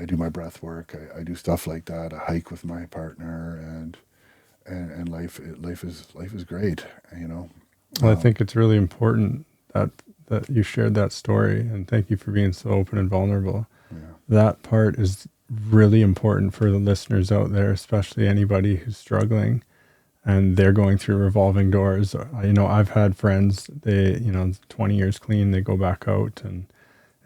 do my breath work, I do stuff like that. I hike with my partner, and life is great. Well, I think it's really important that you shared that story, and thank you for being so open and vulnerable. Yeah. That part is really important for the listeners out there, especially anybody who's struggling and they're going through revolving doors. I've had friends, they, 20 years clean, they go back out, and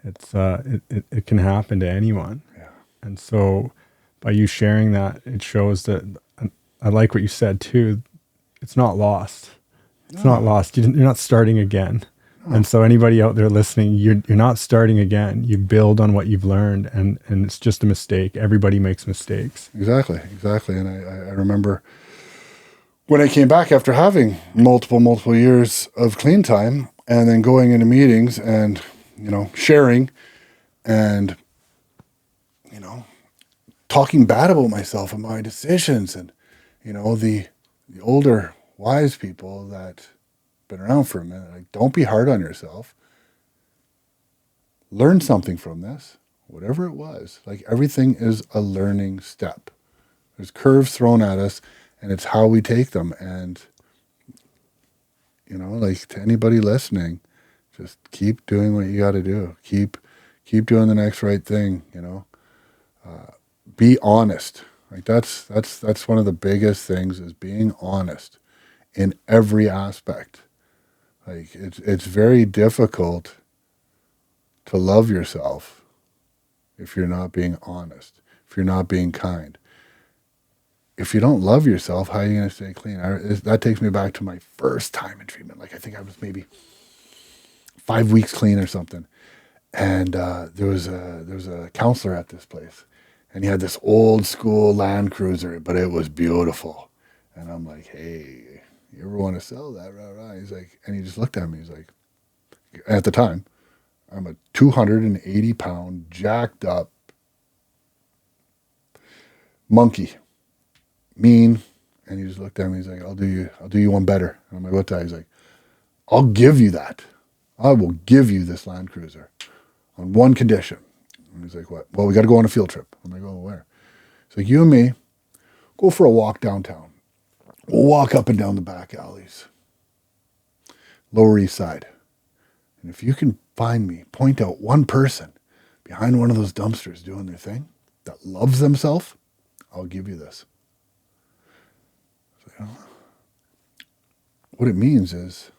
it's it can happen to anyone. Yeah. And so by you sharing that, it shows that, I like what you said too, it's not lost. It's not lost. You're not starting again. No. And so anybody out there listening, you're not starting again. You build on what you've learned, and it's just a mistake. Everybody makes mistakes. Exactly. And I remember when I came back after having multiple years of clean time, and then going into meetings and, sharing and, talking bad about myself and my decisions, and, the older wise people that been around for a minute, like, don't be hard on yourself. Learn something from this. whatever it was. Like everything is a learning step. There's curves thrown at us, and it's how we take them. And, like to anybody listening, just keep doing what you got to do. Keep doing the next right thing, Be honest. Like that's one of the biggest things is being honest in every aspect. Like it's very difficult to love yourself if you're not being honest, if you're not being kind. If you don't love yourself, how are you going to stay clean? That takes me back to my first time in treatment. Like I think I was maybe 5 weeks clean or something. And there was a counselor at this place, and he had this old school Land Cruiser, but it was beautiful. And I'm like, hey, you ever want to sell that? Rah, rah. He's like, and he just looked at me. He's like, at the time, I'm a 280-pound, jacked up monkey, mean. And he just looked at me. He's like, I'll do you one better. And I'm like, what's that? He's like, I'll give you that. I will give you this Land Cruiser on one condition. And he's like, what? Well, we got to go on a field trip. I'm like, oh, where? He's like, you and me, go for a walk downtown. We'll walk up and down the back alleys, Lower East Side. And if you can point out one person behind one of those dumpsters doing their thing that loves themselves, I'll give you this. So, what it means is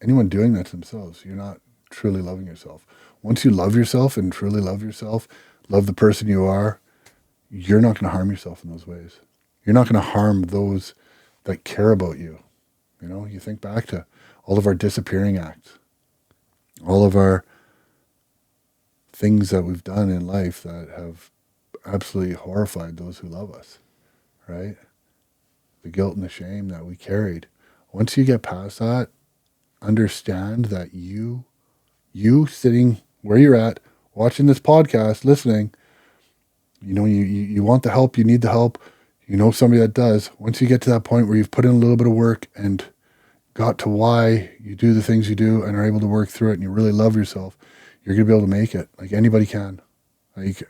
anyone doing that to themselves, you're not truly loving yourself. Once you love yourself and truly love yourself, love the person you are, you're not going to harm yourself in those ways. You're not going to harm those that care about you. You think back to all of our disappearing acts, all of our things that we've done in life that have absolutely horrified those who love us, right? The guilt and the shame that we carried. Once you get past that, understand that you sitting where you're at, watching this podcast, listening, you want the help, you need the help, somebody that does. Once you get to that point where you've put in a little bit of work and got to why you do the things you do and are able to work through it and you really love yourself, you're going to be able to make it. Like anybody can. Like,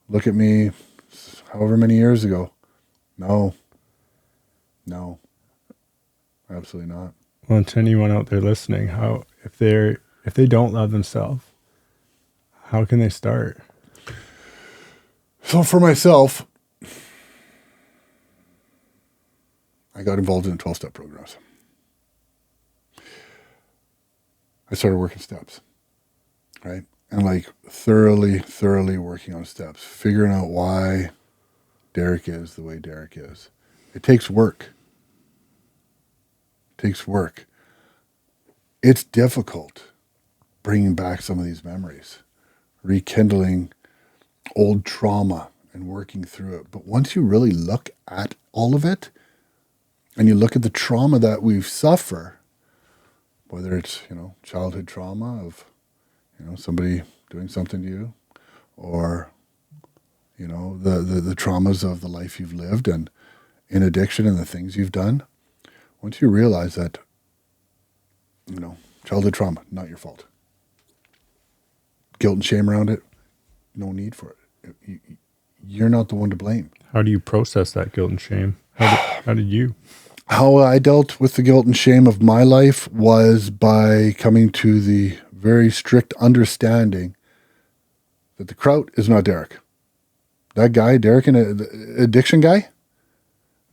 look at me however many years ago. No, absolutely not. Well, to anyone out there listening, if they don't love themselves, how can they start? So for myself, I got involved in 12-step programs. I started working steps, right? And like thoroughly working on steps, figuring out why Derek is the way Derek is. It takes work. It's difficult bringing back some of these memories, rekindling old trauma and working through it. But once you really look at all of it and you look at the trauma that we suffer, whether it's, childhood trauma of, somebody doing something to you, or, the traumas of the life you've lived and in addiction and the things you've done, once you realize that, childhood trauma, not your fault. Guilt and shame around it, no need for it. You're not the one to blame. How do you process that guilt and shame? How did you? How I dealt with the guilt and shame of my life was by coming to the very strict understanding that the kraut is not Derek. That guy, Derek, an addiction guy,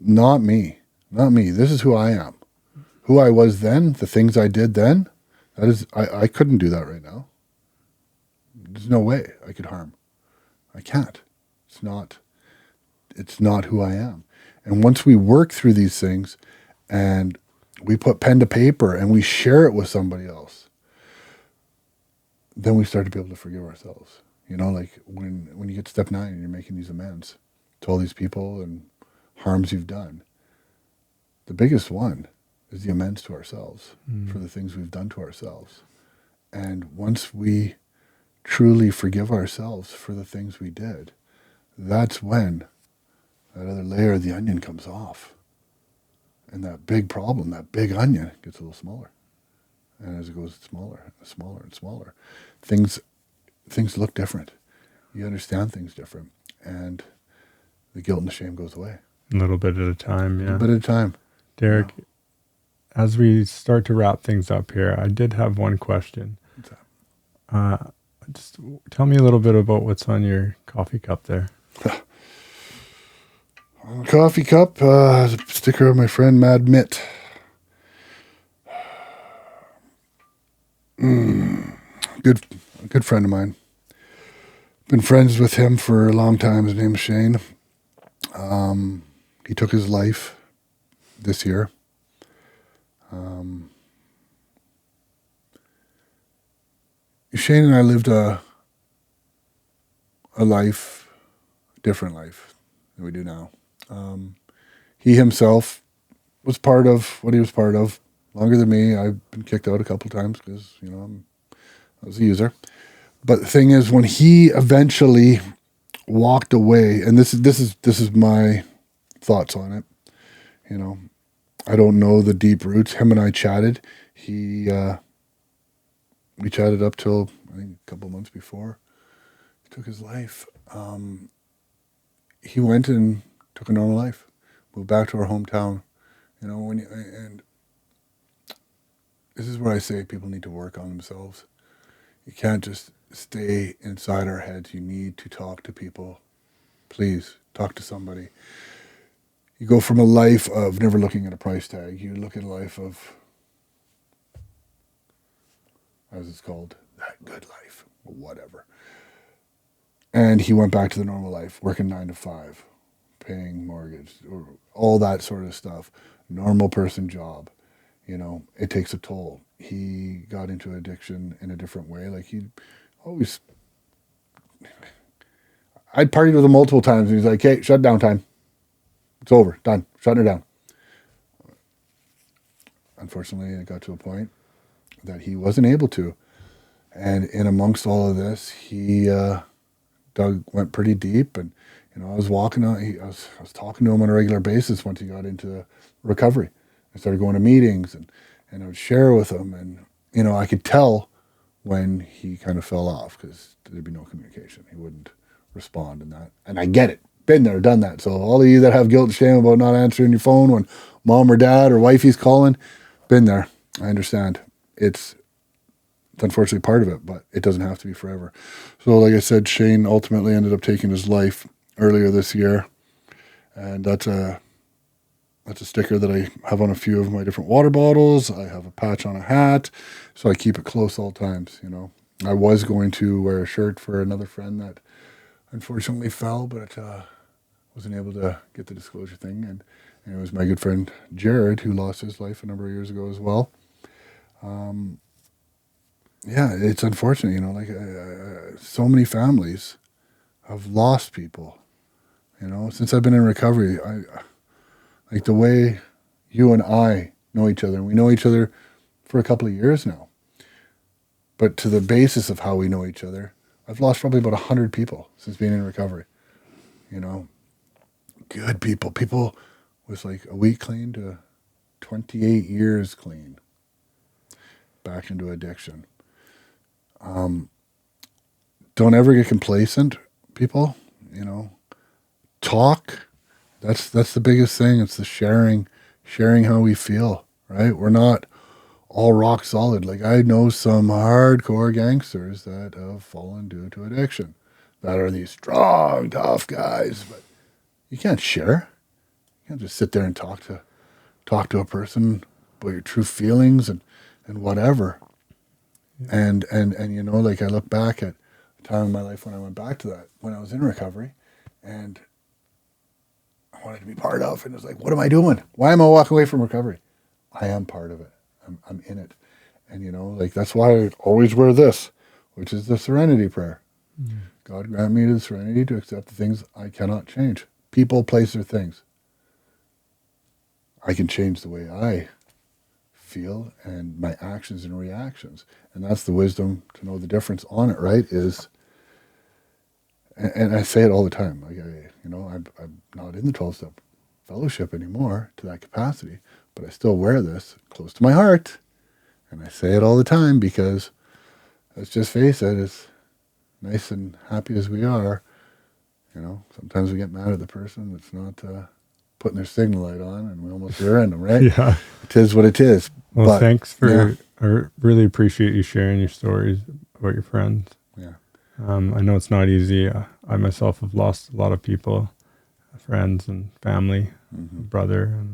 not me. This is who I am. Who I was then, the things I did then, that is, I couldn't do that right now. There's no way I could harm. I can't. It's not who I am. And once we work through these things and we put pen to paper and we share it with somebody else, then we start to be able to forgive ourselves. Like when you get to step 9 and you're making these amends to all these people and harms you've done, the biggest one is the amends to ourselves for the things we've done to ourselves. And once we truly forgive ourselves for the things we did, that's when that other layer of the onion comes off. And that big problem, that big onion, gets a little smaller. And as it goes smaller and smaller and smaller, things things look different. You understand things different, and the guilt and the shame goes away. A little bit at a time, yeah. A bit at a time. Derek, as we start to wrap things up here, I did have one question. What's that? Just tell me a little bit about what's on your coffee cup there. On the coffee cup, a sticker of my friend Mad Mitt. Good friend of mine. Been friends with him for a long time. His name is Shane. He took his life this year. Shane and I lived a life, different life than we do now. He himself was part of what he was part of longer than me. I've been kicked out a couple times because, I was a user. But the thing is, when he eventually walked away, and this is my thoughts on it. I don't know the deep roots. Him and I chatted. We chatted up till I think a couple months before he took his life. He went and took a normal life, moved back to our hometown. And this is where I say people need to work on themselves. You can't just stay inside our heads. You need to talk to people. Please talk to somebody. You go from a life of never looking at a price tag. You look at a life of, as it's called, that good life, or whatever. And he went back to the normal life, working 9 to 5, paying mortgage, or all that sort of stuff. Normal person job. It takes a toll. He got into addiction in a different way. Like I'd partied with him multiple times, and he's like, "Hey, shut down time. It's over, done, shutting her down." Unfortunately, it got to a point that he wasn't able to. And in amongst all of this, he went pretty deep. And, I was walking on, I was talking to him on a regular basis once he got into recovery. I started going to meetings and I would share with him. And, I could tell when he kind of fell off because there'd be no communication. He wouldn't respond and that. And I get it. Been there, done that. So all of you that have guilt and shame about not answering your phone when mom or dad or wifey's calling, been there. I understand. It's unfortunately part of it, but it doesn't have to be forever. So like I said, Shane ultimately ended up taking his life earlier this year. And that's a sticker that I have on a few of my different water bottles. I have a patch on a hat. So I keep it close all times, I was going to wear a shirt for another friend that unfortunately fell, but wasn't able to get the disclosure thing. And it was my good friend Jared who lost his life a number of years ago as well. It's unfortunate, so many families have lost people, since I've been in recovery. I like the way you and I know each other, and we know each other for a couple of years now. But to the basis of how we know each other, I've lost probably about 100 people since being in recovery, good people with like a week clean to 28 years clean back into addiction. Don't ever get complacent, people. Talk. That's the biggest thing. It's the sharing how we feel. Right? We're not all rock solid. Like I know some hardcore gangsters that have fallen due to addiction, that are these strong, tough guys. But you can't share. You can't just sit there and talk to a person about your true feelings and whatever. And like I look back at a time in my life when I went back to that, when I was in recovery, and I wanted to be part of, and it was like, what am I doing? Why am I walking away from recovery? I am part of it. I'm in it. And like that's why I always wear this, which is the serenity prayer. Mm. God grant me the serenity to accept the things I cannot change. People, place, or things. I can change the way I feel and my actions and reactions. And that's the wisdom to know the difference on it, right? And I say it all the time. Like I'm not in the 12-step fellowship anymore to that capacity, but I still wear this close to my heart. And I say it all the time because let's just face it, nice and happy as we are, sometimes we get mad at the person that's not putting their signal light on, and we almost rear end them, right? Yeah. It is what it is. Well, But, thanks for, yeah. I really appreciate you sharing your stories about your friends. Yeah. I know it's not easy. I myself have lost a lot of people, friends and family, Mm-hmm. brother.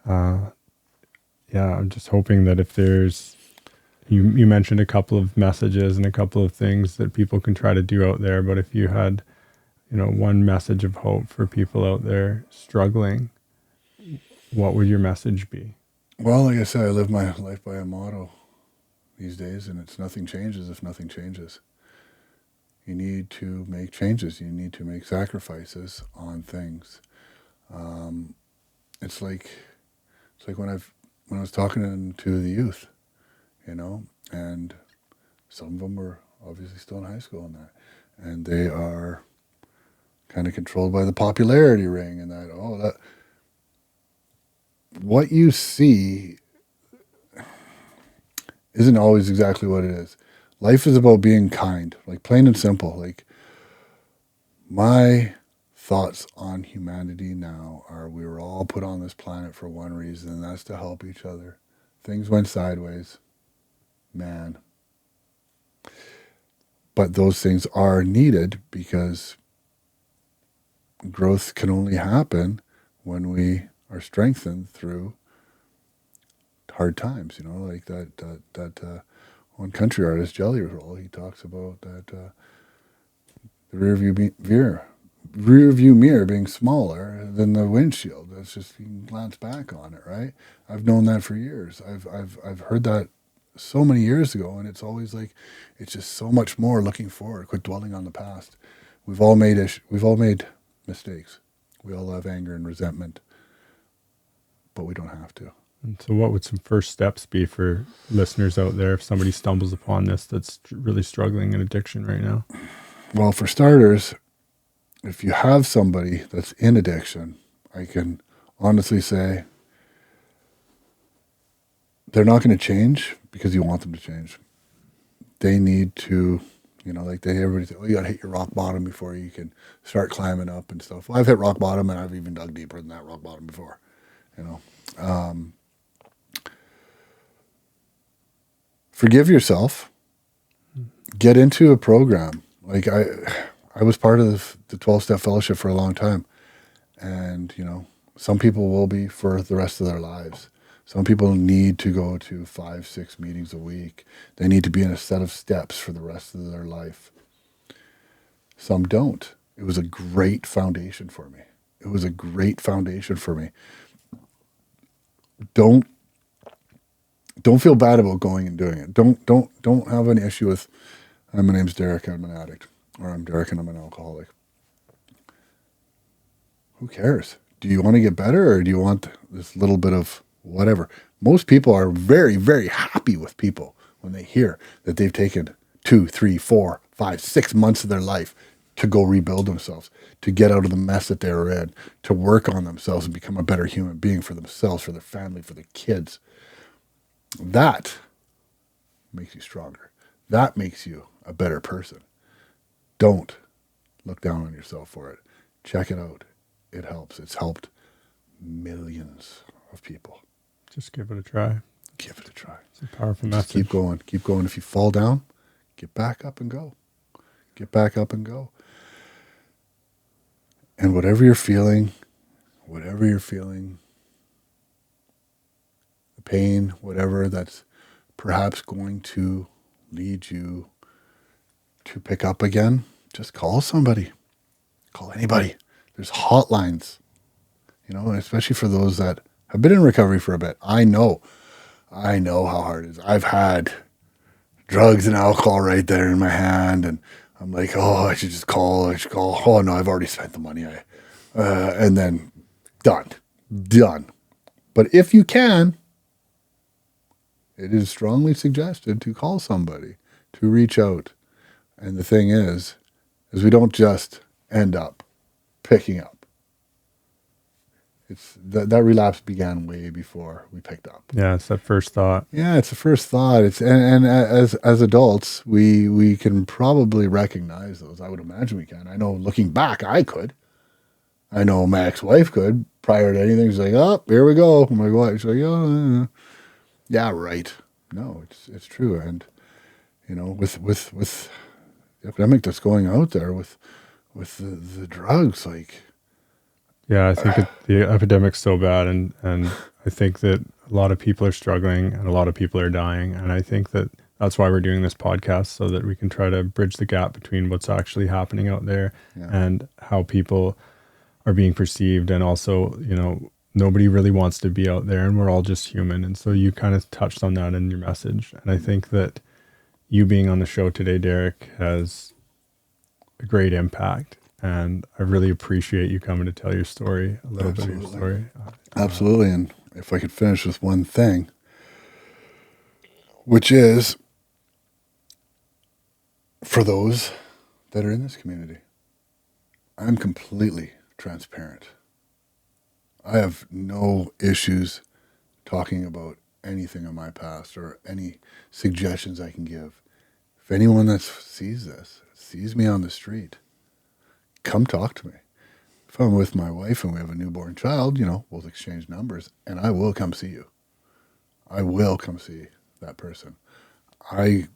And yeah, I'm just hoping that if there's, you mentioned a couple of messages and a couple of things that people can try to do out there. But if you had, one message of hope for people out there struggling, what would your message be? Well, like I said, I live my life by a motto these days, and it's nothing changes if nothing changes. You need to make changes. You need to make sacrifices on things. It's like when I was talking to the youth, and some of them were obviously still in high school and that, and they are kind of controlled by the popularity ring and that what you see isn't always exactly what it is. Life is about being kind, like plain and simple. Like, my thoughts on humanity now are we were all put on this planet for one reason, and that's to help each other. Things went sideways, man. But those things are needed because growth can only happen when we are strengthened through hard times. Like that one country artist, Jelly Roll, he talks about that the rear view mirror being smaller than the windshield. That's just, you can glance back on it, right? I've known that for years. I've heard that so many years ago, and it's always like, it's just so much more looking forward. Quit dwelling on the past. We've all made mistakes. We all have anger and resentment, but we don't have to. And so what would some first steps be for listeners out there if somebody stumbles upon this that's really struggling in addiction right now? Well, for starters, if you have somebody that's in addiction, I can honestly say they're not going to change because you want them to change. They need to, like everybody say, you got to hit your rock bottom before you can start climbing up and stuff. Well, I've hit rock bottom, and I've even dug deeper than that rock bottom before, Forgive yourself. Get into a program. Like I was part of the 12-step fellowship for a long time. And, some people will be for the rest of their lives. Some people need to go to 5-6 meetings a week. They need to be in a set of steps for the rest of their life. Some don't. It was a great foundation for me. Don't feel bad about going and doing it. Don't have an issue with, my name's Derek, I'm an addict, or I'm Derek and I'm an alcoholic. Who cares? Do you want to get better, or do you want this little bit of whatever? Most people are very, very happy with people when they hear that they've taken 2, 3, 4, 5, 6 months of their life to go rebuild themselves, to get out of the mess that they were in, to work on themselves and become a better human being for themselves, for their family, for their kids. That makes you stronger. That makes you a better person. Don't look down on yourself for it. Check it out. It helps. It's helped millions of people. Just give it a try. Give it a try. It's a powerful Just message. keep going. Keep going. If you fall down, get back up and go. Get back up and go. And whatever you're feeling, the pain, whatever that's perhaps going to lead you to pick up again, just call somebody. Call anybody. There's hotlines, and especially for those that have been in recovery for a bit. I know how hard it is. I've had drugs and alcohol right there in my hand, and I'm like, I should call. Oh no, I've already spent the money. And then done. But if you can, it is strongly suggested to call somebody, to reach out. And the thing is we don't just end up picking up. It's that relapse began way before we picked up. Yeah, it's that first thought. Yeah, it's the first thought. It's and as adults, we can probably recognize those. I would imagine we can. I know looking back, I could. I know my ex-wife could. Prior to anything, she's like, "Oh, here we go." I'm like, "What?" She's like, "Oh, yeah, right." No, it's true. And with the epidemic that's going out there with the drugs, like. Yeah, I think the epidemic's so bad, and I think that a lot of people are struggling and a lot of people are dying, and I think that that's why we're doing this podcast, so that we can try to bridge the gap between what's actually happening out there and how people are being perceived, and also, nobody really wants to be out there, and we're all just human, and so you kind of touched on that in your message, and I think that you being on the show today, Derek, has a great impact. And I really appreciate you coming to tell your story, a little bit of your story. Absolutely. And if I could finish with one thing, which is for those that are in this community, I'm completely transparent. I have no issues talking about anything in my past or any suggestions I can give. If anyone that sees me on the street, come talk to me. If I'm with my wife and we have a newborn child, we'll exchange numbers and I will come see you. I will come see that person. Like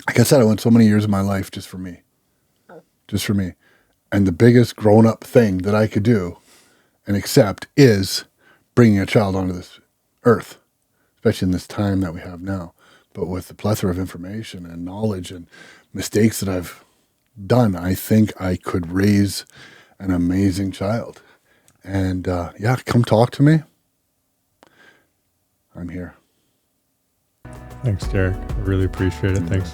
I said, I went so many years of my life just for me. Just for me. And the biggest grown-up thing that I could do and accept is bringing a child onto this earth, especially in this time that we have now. But with the plethora of information and knowledge and mistakes that I've done, I think I could raise an amazing child. And come talk to me. I'm here. Thanks, Derek. I really appreciate it. Thanks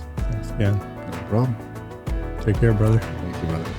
again. No problem. Take care, brother. Thank you, brother.